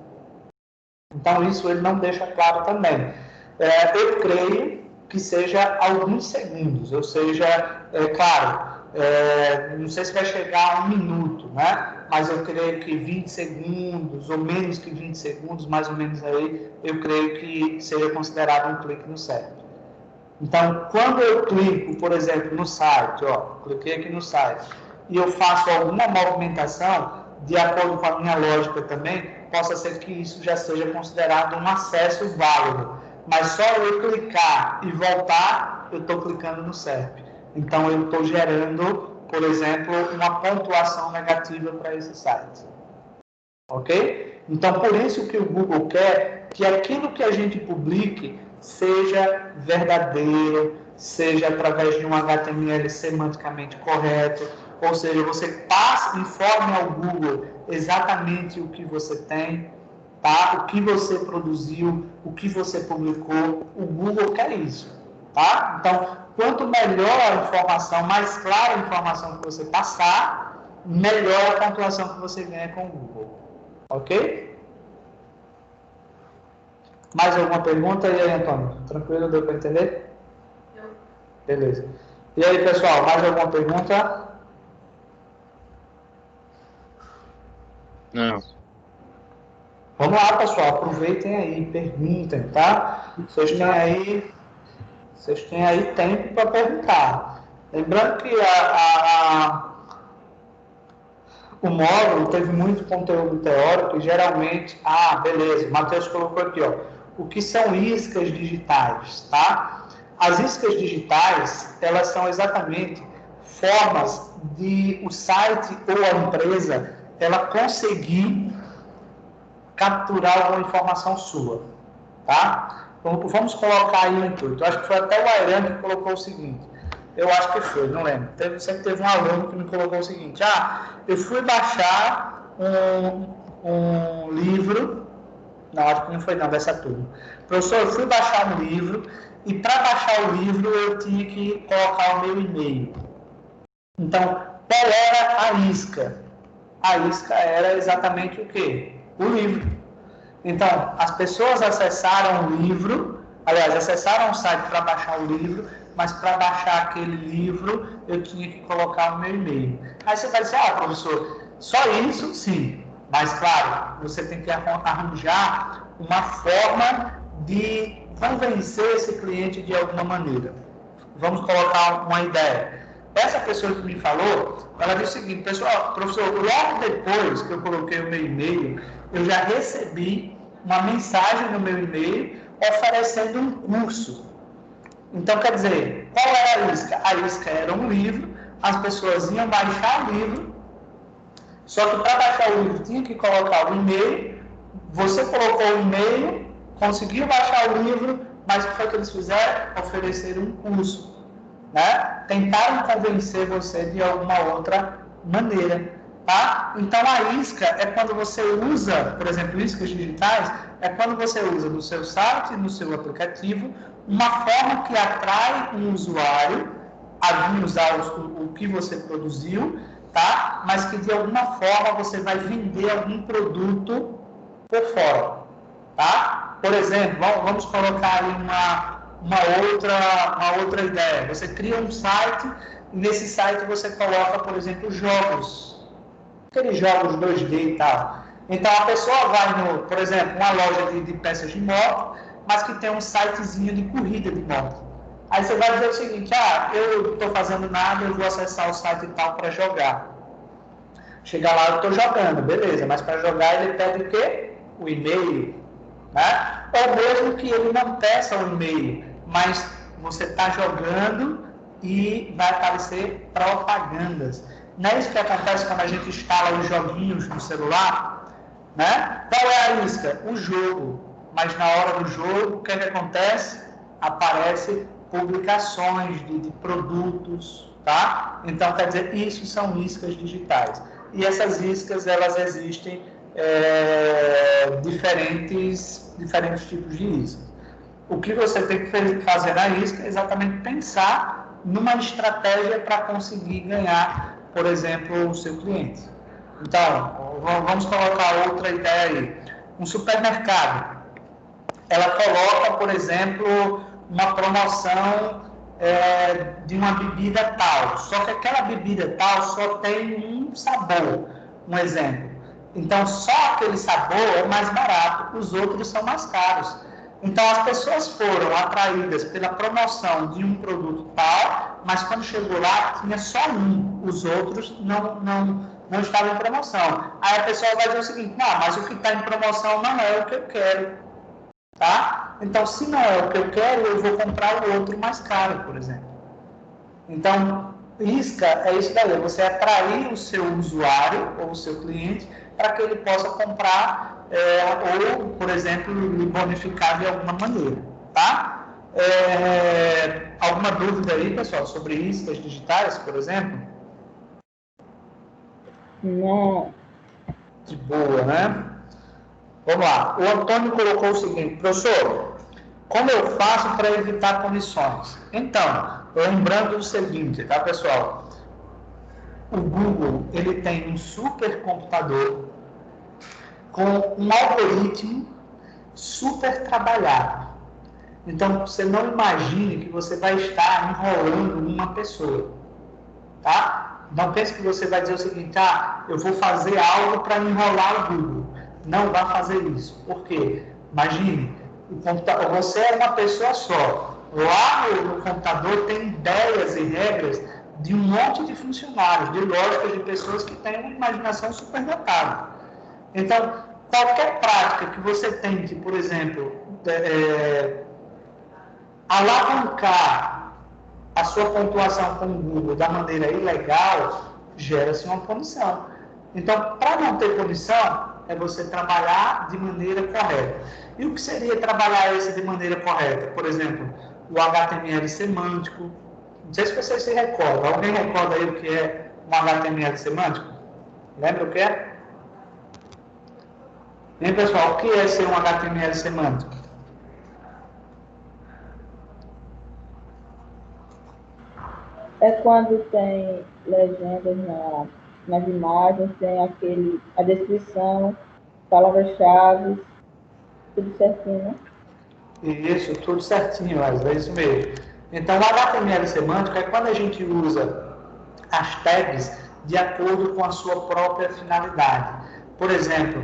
Então, isso ele não deixa claro também. Eu creio que seja alguns segundos, ou seja, claro, não sei se vai chegar a 1 minuto, né? Mas eu creio que 20 segundos, ou menos que 20 segundos, mais ou menos aí, eu creio que seja considerado um clique no site. Então, quando eu clico, por exemplo, no site, cliquei aqui no site, e eu faço alguma movimentação, de acordo com a minha lógica também, possa ser que isso já seja considerado um acesso válido. Mas só eu clicar e voltar, eu estou clicando no SERP. Então, eu estou gerando, por exemplo, uma pontuação negativa para esse site. Ok? Então, por isso que o Google quer que aquilo que a gente publique seja verdadeiro, seja através de um HTML semanticamente correto, ou seja, você informe ao Google exatamente o que você tem, tá? O que você produziu, o que você publicou, o Google quer isso, tá? Então, quanto melhor a informação, mais clara a informação que você passar, melhor a pontuação que você ganha com o Google, ok? Mais alguma pergunta? E aí, Antônio? Tranquilo? Deu para entender? Não. Beleza. E aí, pessoal, mais alguma pergunta? Não. Vamos lá, pessoal. Aproveitem aí, perguntem, tá? Vocês têm aí tempo para perguntar. Lembrando que o módulo teve muito conteúdo teórico e geralmente... beleza. O Matheus colocou aqui, o que são iscas digitais, tá? As iscas digitais, elas são exatamente formas de o site ou a empresa, ela conseguir capturar alguma informação sua, tá? Então, vamos colocar aí o intuito. Acho que foi até o Airan que colocou o seguinte. Eu acho que foi, não lembro. Sempre teve um aluno que me colocou o seguinte. Eu fui baixar um livro. Não, acho que não foi não, dessa turma. Professor, eu fui baixar um livro e para baixar o livro eu tinha que colocar o meu e-mail. Então, qual era a isca? A isca era exatamente o quê? O livro. Então, as pessoas acessaram o livro, aliás, acessaram o site para baixar o livro, mas para baixar aquele livro eu tinha que colocar o meu e-mail. Aí você vai dizer, professor, só isso? Sim. Mas, claro, você tem que arranjar uma forma de convencer esse cliente de alguma maneira. Vamos colocar uma ideia. Essa pessoa que me falou, ela disse o seguinte, pessoal, professor, logo depois que eu coloquei o meu e-mail, eu já recebi uma mensagem no meu e-mail oferecendo um curso. Então, quer dizer, qual era a isca? A isca era um livro, as pessoas iam baixar o livro, só que para baixar o livro tinha que colocar o e-mail, você colocou o e-mail, conseguiu baixar o livro, mas o que foi que eles fizeram? Ofereceram um curso. Né? Tentaram convencer você de alguma outra maneira, tá? Então a isca é quando você usa, por exemplo, iscas digitais, é quando você usa no seu site, no seu aplicativo, uma forma que atrai um usuário a vir usar o que você produziu, tá? Mas que de alguma forma você vai vender algum produto por fora, tá? Por exemplo, vamos colocar aí uma outra ideia. Você cria um site e nesse site você coloca, por exemplo, jogos. Aqueles jogos 2D e tal. Então a pessoa vai por exemplo, uma loja de peças de moto, mas que tem um sitezinho de corrida de moto. Aí você vai dizer o seguinte, eu não estou fazendo nada, eu vou acessar o site e tal para jogar. Chegar lá, eu estou jogando, beleza, mas para jogar ele pede o quê? O e-mail, né? Ou mesmo que ele não peça o e-mail, mas você está jogando e vai aparecer propagandas. Não é isso que acontece quando a gente instala os joguinhos no celular? Né? Qual é a isca? O jogo. Mas na hora do jogo, o que acontece? Aparece publicações de produtos, tá? Então, quer dizer, isso são iscas digitais. E essas iscas, elas existem diferentes tipos de iscas. O que você tem que fazer na isca é exatamente pensar numa estratégia para conseguir ganhar, por exemplo, o seu cliente. Então, vamos colocar outra ideia aí. Um supermercado, ela coloca, por exemplo, uma promoção de uma bebida tal, só que aquela bebida tal só tem um sabor, um exemplo. Então, só aquele sabor é mais barato, os outros são mais caros. Então, as pessoas foram atraídas pela promoção de um produto tal, mas quando chegou lá, tinha só um, os outros não estavam em promoção. Aí a pessoa vai dizer o seguinte, mas o que está em promoção não é o que eu quero, tá? Então, se não é o que eu quero, eu vou comprar o outro mais caro, por exemplo. Então, isca é isso daí, é você atrair o seu usuário ou o seu cliente para que ele possa comprar ou, por exemplo, lhe bonificar de alguma maneira, tá? Alguma dúvida aí, pessoal, sobre iscas digitais, por exemplo? Não. De boa, né? Vamos lá. O Antônio colocou o seguinte, professor, como eu faço para evitar comissões? Então, lembrando o seguinte, tá, pessoal? O Google, ele tem um supercomputador com um algoritmo super trabalhado. Então, você não imagine que você vai estar enrolando uma pessoa, tá? Não pense que você vai dizer o seguinte, eu vou fazer algo para enrolar o Google. Não vá fazer isso. Por quê? Imagine, você é uma pessoa só. Lá no computador tem ideias e regras de um monte de funcionários, de lógicas de pessoas que têm uma imaginação superdotada. Então, qualquer prática que você tente, por exemplo, alavancar a sua pontuação com o Google da maneira ilegal, gera-se uma punição. Então, para não ter punição, é você trabalhar de maneira correta. E o que seria trabalhar isso de maneira correta? Por exemplo, o HTML semântico. Não sei se vocês se recordam. Alguém recorda aí o que é um HTML semântico? Lembra o que é? Bem, pessoal, o que é ser um HTML semântico? É quando tem legendas nas imagens, tem a descrição, palavras-chave, tudo certinho, né? Isso, tudo certinho, Wesley, é isso mesmo. Então, o HTML semântico é quando a gente usa as tags de acordo com a sua própria finalidade. Por exemplo,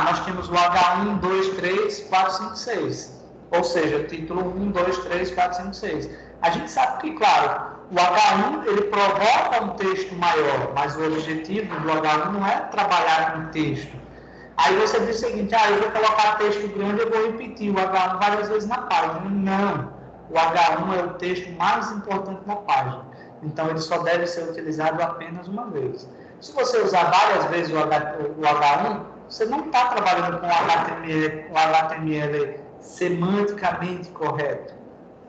nós temos o H1, 2, 3, 4, 5, 6. Ou seja, título 1, 2, 3, 4, 5, 6. A gente sabe que, claro, o H1 ele provoca um texto maior, mas o objetivo do H1 não é trabalhar com texto. Aí você diz o seguinte, eu vou colocar texto grande, eu vou repetir o H1 várias vezes na página. Não, o H1 é o texto mais importante da página. Então, ele só deve ser utilizado apenas uma vez. Se você usar várias vezes o H1, você não está trabalhando com o HTML semanticamente correto.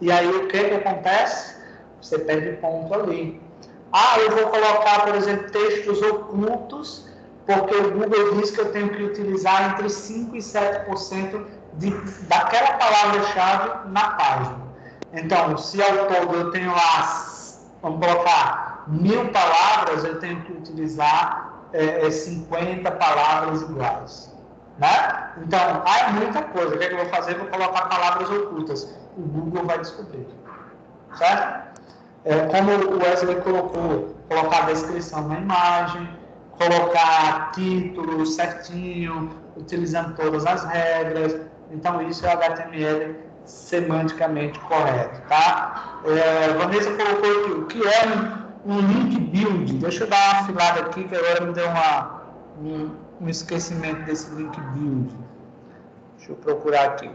E aí, o que acontece? Você perde ponto ali. Eu vou colocar, por exemplo, textos ocultos, porque o Google diz que eu tenho que utilizar entre 5% e 7% daquela palavra-chave na página. Então, se ao todo eu tenho lá, vamos colocar 1000 palavras, eu tenho que utilizar 50 palavras iguais. Né? Então, é muita coisa. O que eu vou fazer? Vou colocar palavras ocultas. O Google vai descobrir. Certo? Como o Wesley colocou, colocar a descrição na imagem, colocar título certinho, utilizando todas as regras. Então, isso é o HTML semanticamente correto, tá? Vanessa colocou aqui, o que é um link build? Deixa eu dar uma afilada aqui, que agora me deu um esquecimento desse link build. Deixa eu procurar aqui.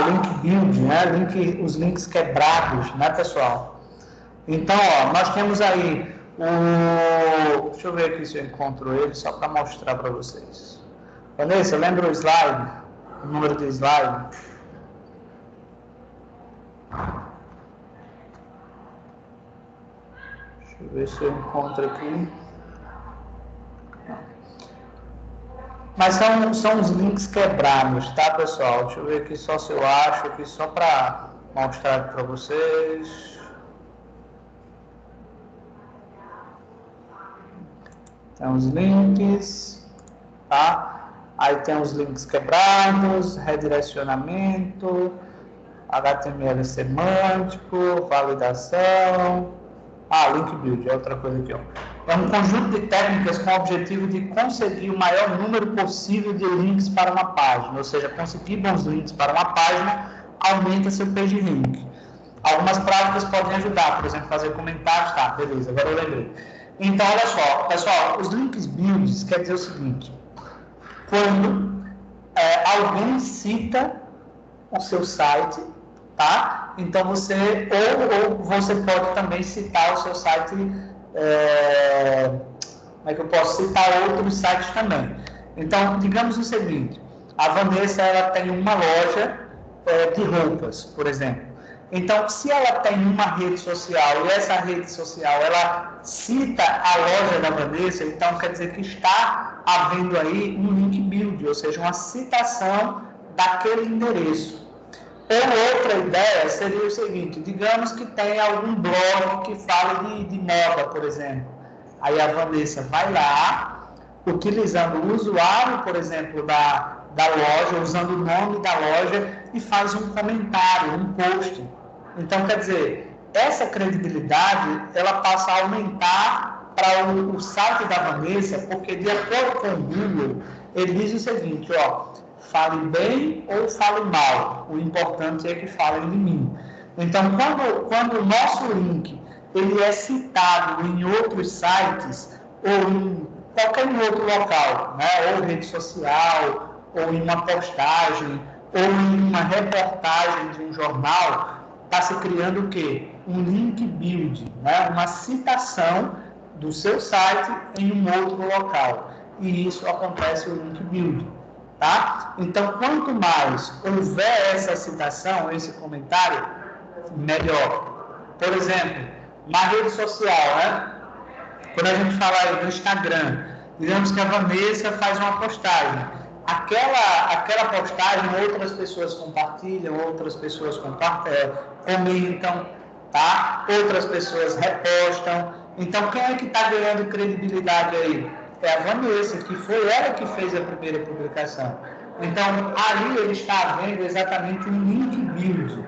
Link build, né? Os links quebrados, né, pessoal? Então, ó, nós temos aí deixa eu ver aqui se eu encontro ele, só para mostrar para vocês. Vanessa, lembra o slide? O número do slide? Deixa eu ver se eu encontro aqui. Mas são os links quebrados, tá, pessoal? Deixa eu ver aqui só se eu acho aqui, só para mostrar para vocês. Tem os links, tá? Aí tem os links quebrados, redirecionamento, HTML semântico, validação. Link build, é outra coisa aqui, ó. É um conjunto de técnicas com o objetivo de conseguir o maior número possível de links para uma página, ou seja, conseguir bons links para uma página aumenta seu PageRank. Algumas práticas podem ajudar, por exemplo, fazer comentários, tá, beleza, agora eu lembrei. Então, olha só, pessoal, os links builds quer dizer o seguinte, quando alguém cita o seu site, tá? Então, você pode também citar o seu site, como é que eu posso citar outros sites também. Então, digamos o seguinte, a Vanessa, ela tem uma loja de roupas, por exemplo. Então, se ela tem uma rede social e essa rede social, ela cita a loja da Vanessa, então quer dizer que está havendo aí um link build, ou seja, uma citação daquele endereço. Ou outra ideia seria o seguinte, digamos que tem algum blog que fale de moda, por exemplo. Aí a Vanessa vai lá, utilizando o usuário, por exemplo, da loja, usando o nome da loja e faz um comentário, um post. Então, quer dizer, essa credibilidade, ela passa a aumentar para o site da Vanessa, porque de acordo com o Google, ele diz o seguinte, ó, fale bem ou fale mal, o importante é que falem de mim. Então, quando o nosso link ele é citado em outros sites, ou em qualquer outro local, né, ou rede social, ou em uma postagem, ou em uma reportagem de um jornal, está se criando o quê? Um link build, né? Uma citação do seu site em um outro local. E isso acontece no link build, tá? Então, quanto mais houver essa citação, esse comentário, melhor. Por exemplo, na rede social, né? Quando a gente fala aí do Instagram, digamos que a Vanessa faz uma postagem. Aquela postagem, outras pessoas compartilham, outras pessoas comentam, tá? Outras pessoas repostam. Então, quem é que está ganhando credibilidade aí? É a Vanessa, que foi ela que fez a primeira publicação. Então, ali ele está vendo exatamente um link build,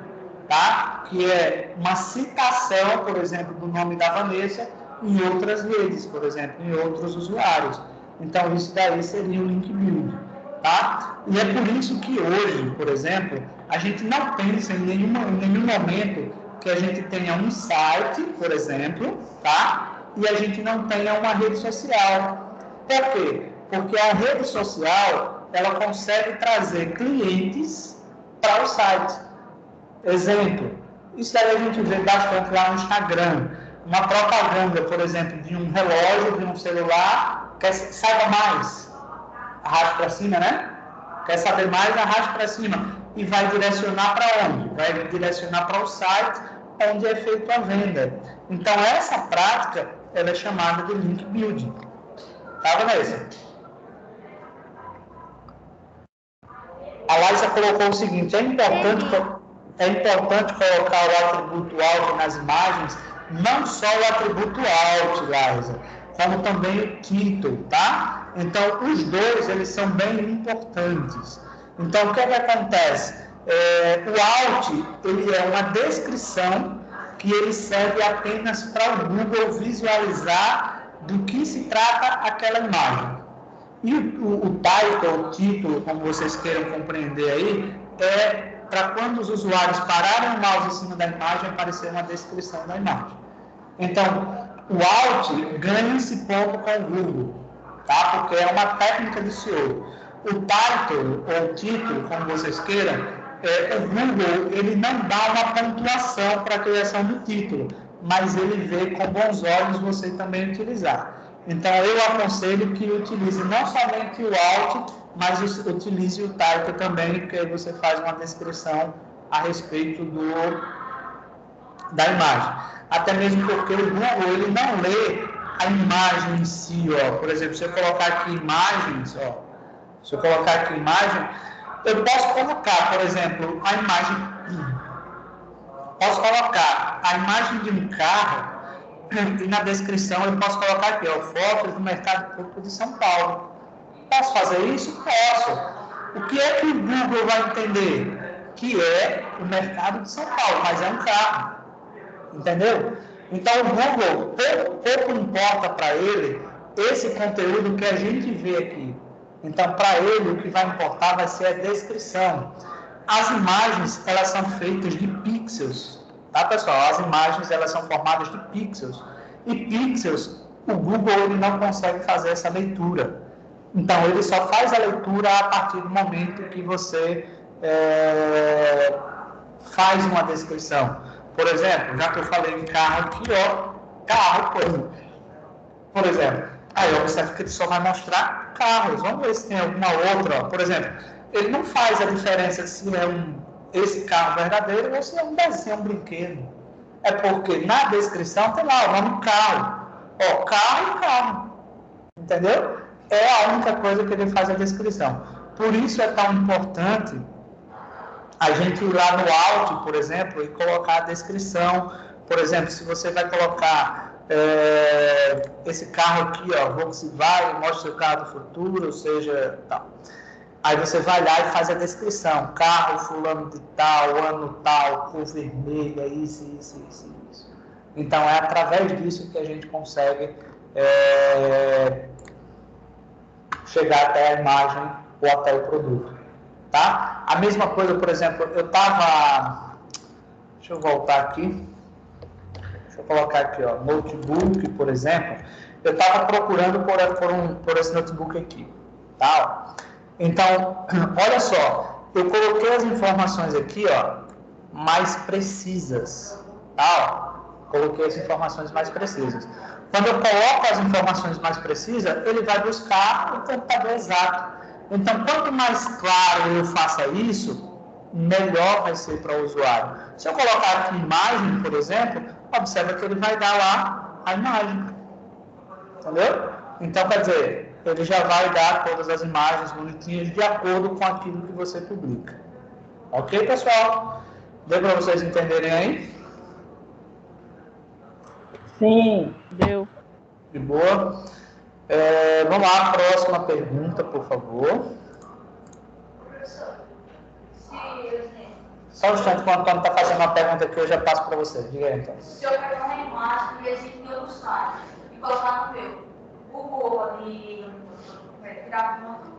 tá? Que é uma citação, por exemplo, do nome da Vanessa em outras redes, por exemplo, em outros usuários. Então, isso daí seria um link build. Tá? E é por isso que hoje, por exemplo, a gente não pensa em nenhum momento que a gente tenha um site, por exemplo, tá? E a gente não tenha uma rede social. Por quê? Porque a rede social, ela consegue trazer clientes para o site. Exemplo, isso daí a gente vê bastante lá no Instagram. Uma propaganda, por exemplo, de um relógio, de um celular, quer saiba mais. Arraste para cima, né? Quer saber mais, arraste para cima. E vai direcionar para onde? Vai direcionar para o site onde é feita a venda. Então, essa prática, ela é chamada de link building. Tá, Vanessa? A Laísa colocou o seguinte, é importante colocar o atributo alt nas imagens, não só o atributo alt, Laísa, como também o título, tá? Então, os dois, eles são bem importantes. Então, o que acontece? O alt, ele é uma descrição que ele serve apenas para o Google visualizar do que se trata aquela imagem. E o title, o título, como vocês queiram compreender aí, é para quando os usuários pararem o mouse em cima da imagem, aparecer uma descrição da imagem. Então, o Alt ganha esse ponto com o Google, tá? Porque é uma técnica de SEO. O title, ou o título, como vocês queiram, o Google ele não dá uma pontuação para a criação do título, mas ele vê com bons olhos você também utilizar. Então, eu aconselho que utilize não somente o Alt, mas utilize o title também, porque aí você faz uma descrição a respeito da imagem. Até mesmo porque o Google ele não lê a imagem em si, ó. Por exemplo, se eu colocar aqui imagens, ó. Se eu colocar aqui imagem, eu posso colocar, por exemplo, a imagem. Posso colocar a imagem de um carro e na descrição eu posso colocar aqui, ó, fotos do mercado público de São Paulo. Posso fazer isso? Posso. O que é que o Google vai entender? Que é o mercado de São Paulo, mas é um carro. Entendeu? Então o Google, pouco importa para ele esse conteúdo que a gente vê aqui. Então, para ele, o que vai importar vai ser a descrição. As imagens, elas são feitas de pixels. Tá, pessoal? As imagens, elas são formadas de pixels. E pixels, o Google ele não consegue fazer essa leitura. Então, ele só faz a leitura a partir do momento que você faz uma descrição. Por exemplo, já que eu falei em carro aqui, ó, carro, por exemplo, aí observe que ele só vai mostrar carros. Vamos ver se tem alguma outra, ó. Por exemplo, ele não faz a diferença se é esse carro verdadeiro ou se é um desenho, um brinquedo. É porque na descrição tem lá o nome carro. Ó, carro e carro. Entendeu? É a única coisa que ele faz a descrição. Por isso é tão importante a gente ir lá no Alt, por exemplo, e colocar a descrição. Por exemplo, se você vai colocar esse carro aqui, ó, Volkswagen, mostra o carro do futuro, ou seja, tal. Aí você vai lá e faz a descrição. Carro fulano de tal, ano tal, cor vermelha, isso. Então, é através disso que a gente consegue chegar até a imagem ou até o produto. Tá? A mesma coisa, por exemplo, eu estava... Deixa eu voltar aqui. Deixa eu colocar aqui, ó, notebook, por exemplo. Eu estava procurando por esse notebook aqui. Tá? Então, olha só. Eu coloquei as informações aqui, ó, mais precisas. Tá? Coloquei as informações mais precisas. Quando eu coloco as informações mais precisas, ele vai buscar o computador exato. Então, quanto mais claro eu faça isso, melhor vai ser para o usuário. Se eu colocar aqui imagem, por exemplo, observa que ele vai dar lá a imagem. Entendeu? Então, quer dizer, ele já vai dar todas as imagens bonitinhas de acordo com aquilo que você publica. Ok, pessoal? Deu para vocês entenderem aí? Sim. Deu. De boa. Vamos lá, próxima pergunta, por favor. Só um instante, quando o Antônio está fazendo uma pergunta aqui, eu já passo para você. Diga aí, então. Se eu pegar uma imagem e existe em outro site e colocar no meu, o Google ali, tirar ponto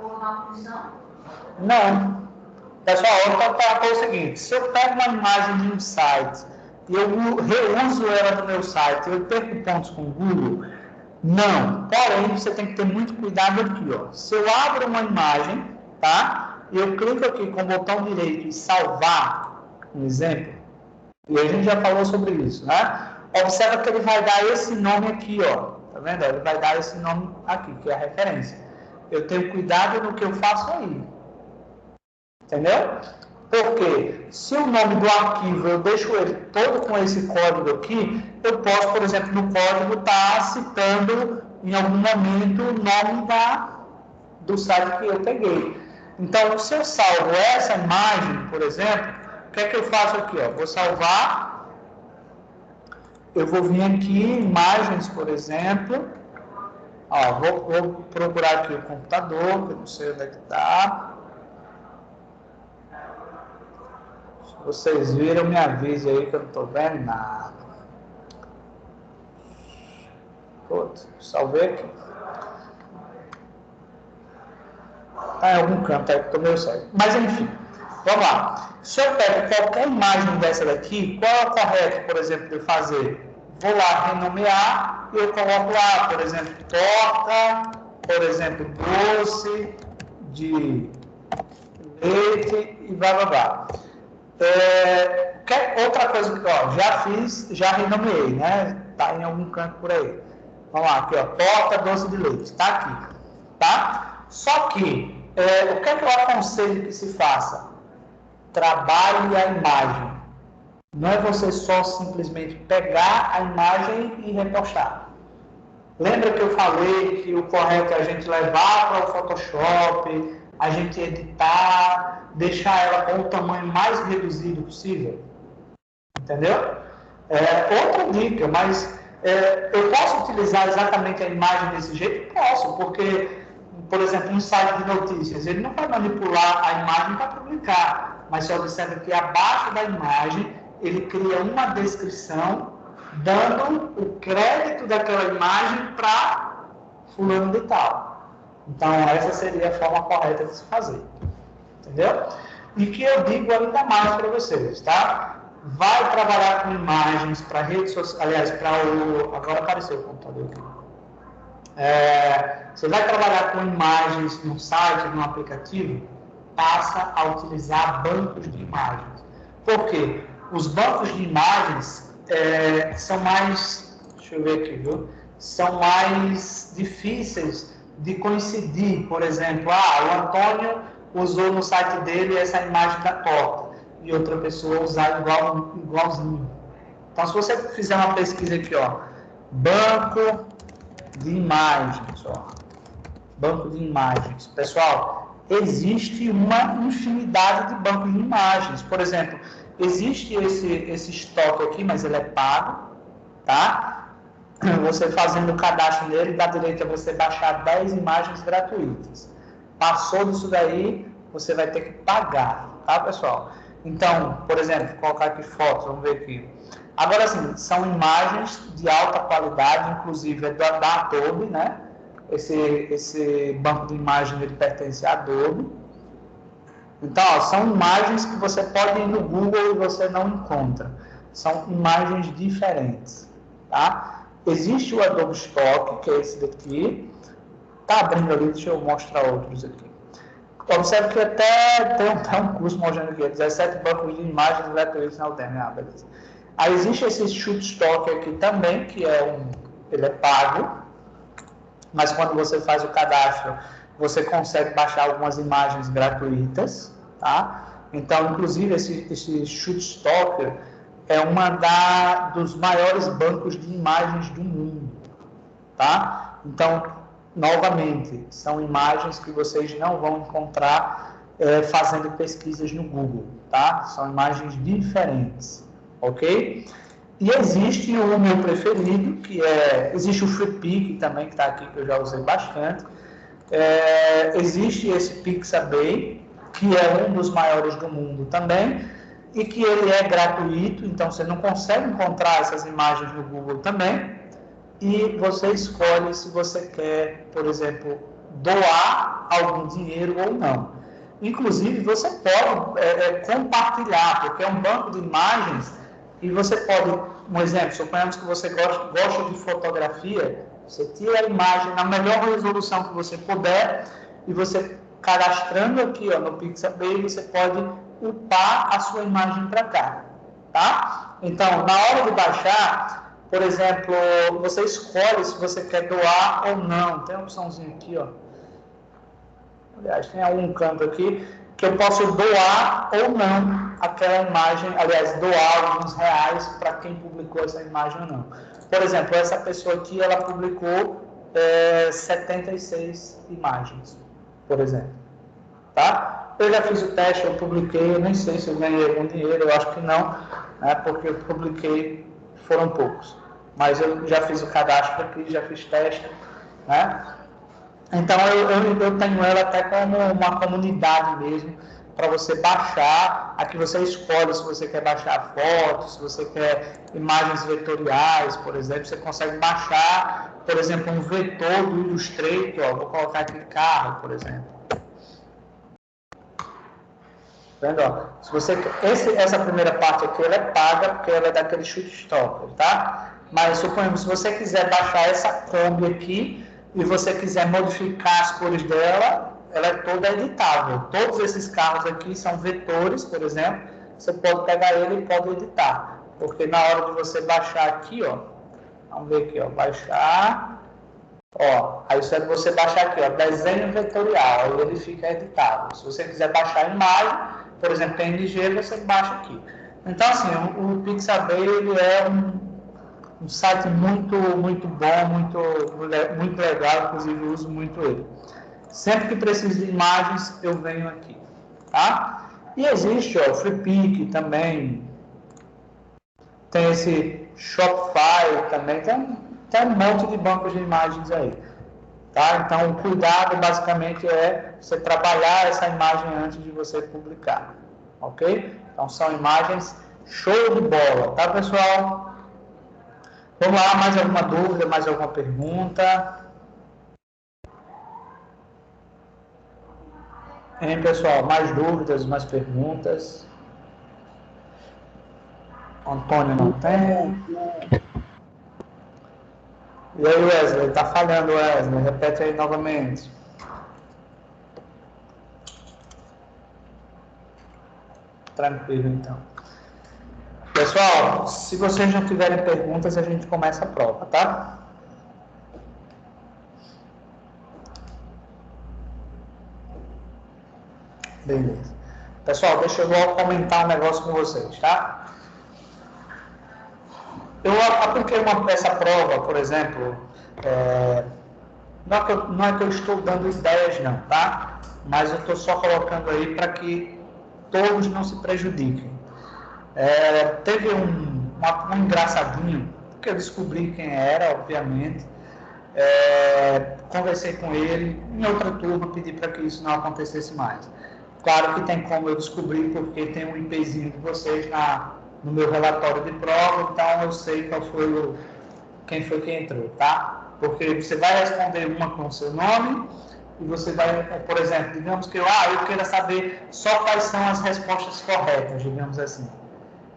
ou na posição? Não. Pessoal, então tá o seguinte, se eu pego uma imagem de um site e eu reuso ela no meu site, eu perco pontos com o Google? Não. Porém, você tem que ter muito cuidado aqui, ó. Se eu abro uma imagem, tá? E eu clico aqui com o botão direito e salvar, um exemplo, e a gente já falou sobre isso, né? Observa que ele vai dar esse nome aqui, ó. Tá vendo? Ele vai dar esse nome aqui, que é a referência. Eu tenho cuidado no que eu faço aí. Entendeu? Porque se o nome do arquivo eu deixo ele todo com esse código aqui, eu posso, por exemplo, no código estar citando em algum momento o nome do site que eu peguei. Então, se eu salvo essa imagem, por exemplo, o que é que eu faço aqui? Ó? Vou salvar, eu vou vir aqui, imagens, por exemplo, ó, vou procurar aqui o computador, que eu não sei onde é que está. Se vocês viram, me avise aí que eu não estou vendo nada. Putz, salvei aqui. Tá em algum canto, aí que estou meio cego. Mas enfim, vamos lá. Se eu pego qualquer imagem dessa daqui, qual é o correto, por exemplo, de eu fazer? Vou lá renomear e eu coloco lá, por exemplo, torta, por exemplo, doce de leite e blá blá blá. Outra coisa que, ó, já fiz, já renomeei, né? Tá em algum canto por aí. Vamos lá, aqui, ó, torta doce de leite, tá aqui, tá? Só que, o que é que eu aconselho que se faça? Trabalhe a imagem. Não é você só simplesmente pegar a imagem e repostar. Lembra que eu falei que o correto é a gente levar para o Photoshop, a gente editar, deixar ela com o tamanho mais reduzido possível? Entendeu? Outra dica, mas eu posso utilizar exatamente a imagem desse jeito? Posso, porque, por exemplo, um site de notícias, ele não vai manipular a imagem para publicar, mas se observa que abaixo da imagem ele cria uma descrição dando o crédito daquela imagem para fulano de tal. Então, essa seria a forma correta de se fazer. Entendeu? E que eu digo ainda mais para vocês, tá? Vai trabalhar com imagens para redes sociais, aliás, para o... Agora apareceu o computador aqui. Você vai trabalhar com imagens no site, no aplicativo, passa a utilizar bancos de imagens. Por quê? Os bancos de imagens são mais, deixa eu ver aqui, viu? São mais difíceis de coincidir. Por exemplo, o Antônio usou no site dele essa imagem da torta e outra pessoa usar igualzinho. Então, se você fizer uma pesquisa aqui, ó, banco de imagens, ó, banco de imagens, pessoal, existe uma infinidade de bancos de imagens. Por exemplo, existe esse estoque aqui, mas ele é pago, tá? Você fazendo o cadastro nele, dá direito a você baixar 10 imagens gratuitas. Passou disso daí, você vai ter que pagar, tá, pessoal? Então, por exemplo, vou colocar aqui fotos, vamos ver aqui. Agora, sim, são imagens de alta qualidade, inclusive é da Adobe, né? Esse banco de imagens, ele pertence à Adobe. Então, ó, são imagens que você pode ir no Google e você não encontra. São imagens diferentes, tá? Existe o Adobe Stock, que é esse daqui. Tá abrindo ali, deixa eu mostrar outros aqui. Observe que até tem um curso mostrando aqui, 17 bancos de imagens gratuitos na Udemy. Beleza. Aí existe esse Shootstock aqui também, que ele é pago, mas quando você faz o cadastro, você consegue baixar algumas imagens gratuitas, tá? Então, inclusive, esse Shootstock é dos maiores bancos de imagens do mundo, tá? Então, novamente, são imagens que vocês não vão encontrar fazendo pesquisas no Google, tá? São imagens diferentes, ok? E existe o meu preferido, existe o FreePic também, que está aqui, que eu já usei bastante. Existe esse Pixabay, que é um dos maiores do mundo também, e que ele é gratuito, então você não consegue encontrar essas imagens no Google também. E você escolhe se você quer, por exemplo, doar algum dinheiro ou não. Inclusive, você pode compartilhar, porque é um banco de imagens, e você pode, um exemplo, suponhamos que você gosta de fotografia, você tira a imagem na melhor resolução que você puder, e você, cadastrando aqui, ó, no Pixabay, você pode upar a sua imagem para cá, tá? Então, na hora de baixar, por exemplo, você escolhe se você quer doar ou não. Tem uma opçãozinha aqui, ó. Aliás, tem algum canto aqui que eu posso doar ou não aquela imagem. Aliás, doar alguns reais para quem publicou essa imagem ou não. Por exemplo, essa pessoa aqui, ela publicou 76 imagens, por exemplo. Tá? Eu já fiz o teste, eu publiquei, eu nem sei se eu ganhei algum dinheiro, eu acho que não, né, porque eu publiquei, foram poucos. Mas eu já fiz o cadastro aqui, já fiz teste, né? Então, eu tenho ela até como uma comunidade mesmo, para você baixar. Aqui você escolhe se você quer baixar fotos, se você quer imagens vetoriais, por exemplo. Você consegue baixar, por exemplo, um vetor do Illustrator. Vou colocar aqui carro, por exemplo. Vendo, ó? Se você, essa primeira parte aqui, ela é paga, porque ela é daquele shootstalker, tá? Mas, suponhamos, se você quiser baixar essa Kombi aqui, e você quiser modificar as cores dela, ela é toda editável. Todos esses carros aqui são vetores, por exemplo, você pode pegar ele e pode editar. Porque na hora de você baixar aqui, ó, vamos ver aqui, ó, baixar, ó, aí você baixar aqui, ó, desenho vetorial, aí ele fica editável. Se você quiser baixar a imagem, por exemplo, PNG, você baixa aqui. Então, assim, o Pixabay, ele é um site muito bom, muito legal, inclusive eu uso muito ele. Sempre que preciso de imagens, eu venho aqui, tá? E existe, ó, o FreePic também, tem esse Shopify também, tem um monte de bancos de imagens aí, tá? Então, o cuidado, basicamente, é você trabalhar essa imagem antes de você publicar, ok? Então, são imagens show de bola, tá, pessoal? Vamos lá, mais alguma dúvida, mais alguma pergunta? Hein, pessoal? Mais dúvidas, mais perguntas? Antônio não tem? E aí, Wesley? Tá falhando, Wesley? Repete aí novamente. Tranquilo, então. Pessoal, se vocês não tiverem perguntas, a gente começa a prova, tá? Beleza. Pessoal, deixa eu logo comentar um negócio com vocês, tá? Eu apliquei essa prova, por exemplo, não é que eu estou dando ideias não, tá? Mas eu estou só colocando aí para que todos não se prejudiquem. Teve um engraçadinho, que eu descobri quem era, obviamente. Conversei com ele, em outra turma, pedi para que isso não acontecesse mais. Claro que tem como eu descobrir, porque tem um IPzinho de vocês no meu relatório de prova, então eu sei quem foi que entrou, tá? Porque você vai responder uma com o seu nome, e você vai, por exemplo, digamos que eu queira saber só quais são as respostas corretas, digamos assim.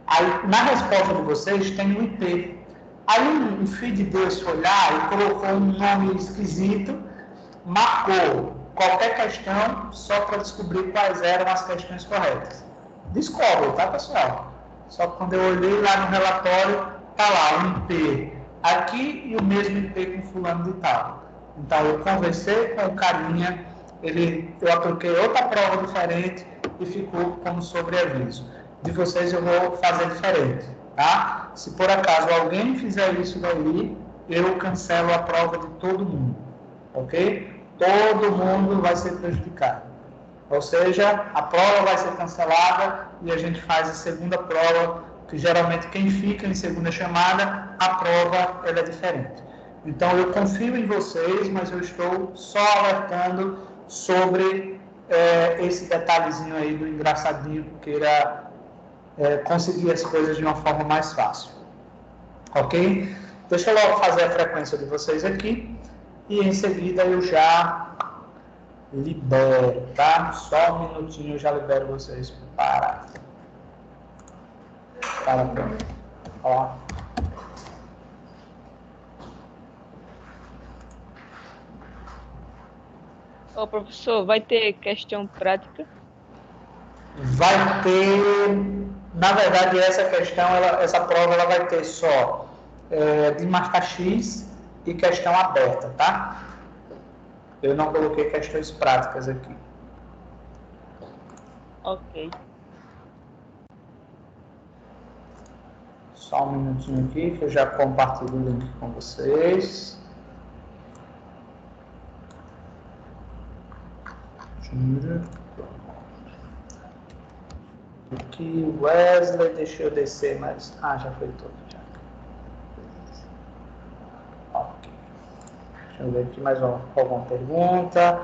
Aí, na resposta de vocês, tem um IP. Aí, um filho de Deus foi lá e colocou um nome esquisito, marcou qualquer questão só para descobrir quais eram as questões corretas. Descobre, tá, pessoal? Só que quando eu olhei lá no relatório, tá lá um IP aqui e o mesmo IP com fulano de tal. Então, eu conversei com o carinha, eu apliquei outra prova diferente e ficou como sobreaviso. De vocês eu vou fazer diferente, tá? Se por acaso alguém fizer isso daí, eu cancelo a prova de todo mundo, ok? Todo mundo vai ser prejudicado. Ou seja, a prova vai ser cancelada e a gente faz a segunda prova, que geralmente quem fica em segunda chamada, a prova ela é diferente. Então eu confio em vocês, mas eu estou só alertando sobre esse detalhezinho aí do engraçadinho que queira conseguir as coisas de uma forma mais fácil. Ok? Deixa eu logo fazer a frequência de vocês aqui e em seguida eu já libero, tá? Só um minutinho eu já libero vocês para ó. Ô, professor, vai ter questão prática? Vai ter, na verdade, essa prova ela vai ter só de marca X e questão aberta, tá? Eu não coloquei questões práticas aqui. Ok. Só um minutinho aqui que eu já compartilho o link com vocês. Aqui, Wesley, deixa eu descer, mas... já foi todo, já. Ok. Deixa eu ver aqui mais alguma pergunta.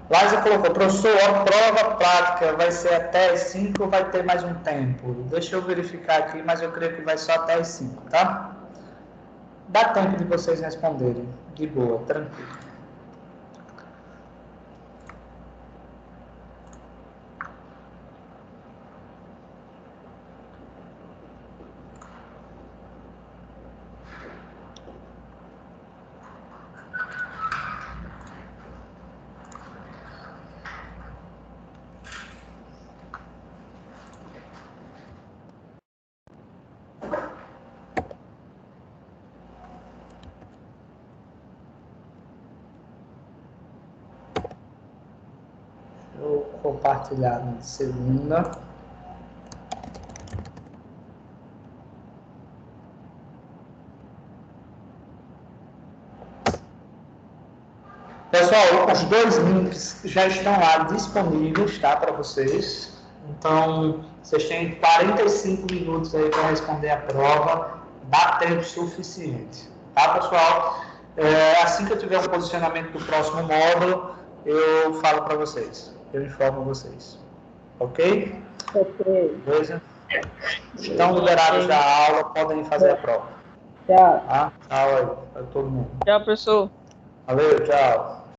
Lázaro colocou, professor, a prova prática vai ser até as 5 ou vai ter mais um tempo? Deixa eu verificar aqui, mas eu creio que vai só até as 5, tá? Dá tempo de vocês responderem. De boa, tranquilo. compartilhar na segunda. Pessoal, os 2 links já estão lá disponíveis, tá, para vocês. Então, vocês têm 45 minutos aí para responder a prova, dá tempo suficiente, tá, pessoal? Assim que eu tiver um posicionamento do próximo módulo, eu falo para vocês, eu informo vocês, ok? Ok. Beleza? Estão liberados da aula, podem fazer a prova. Tchau. Tá? Tchau aí, para todo mundo. Tchau, professor. Valeu, tchau.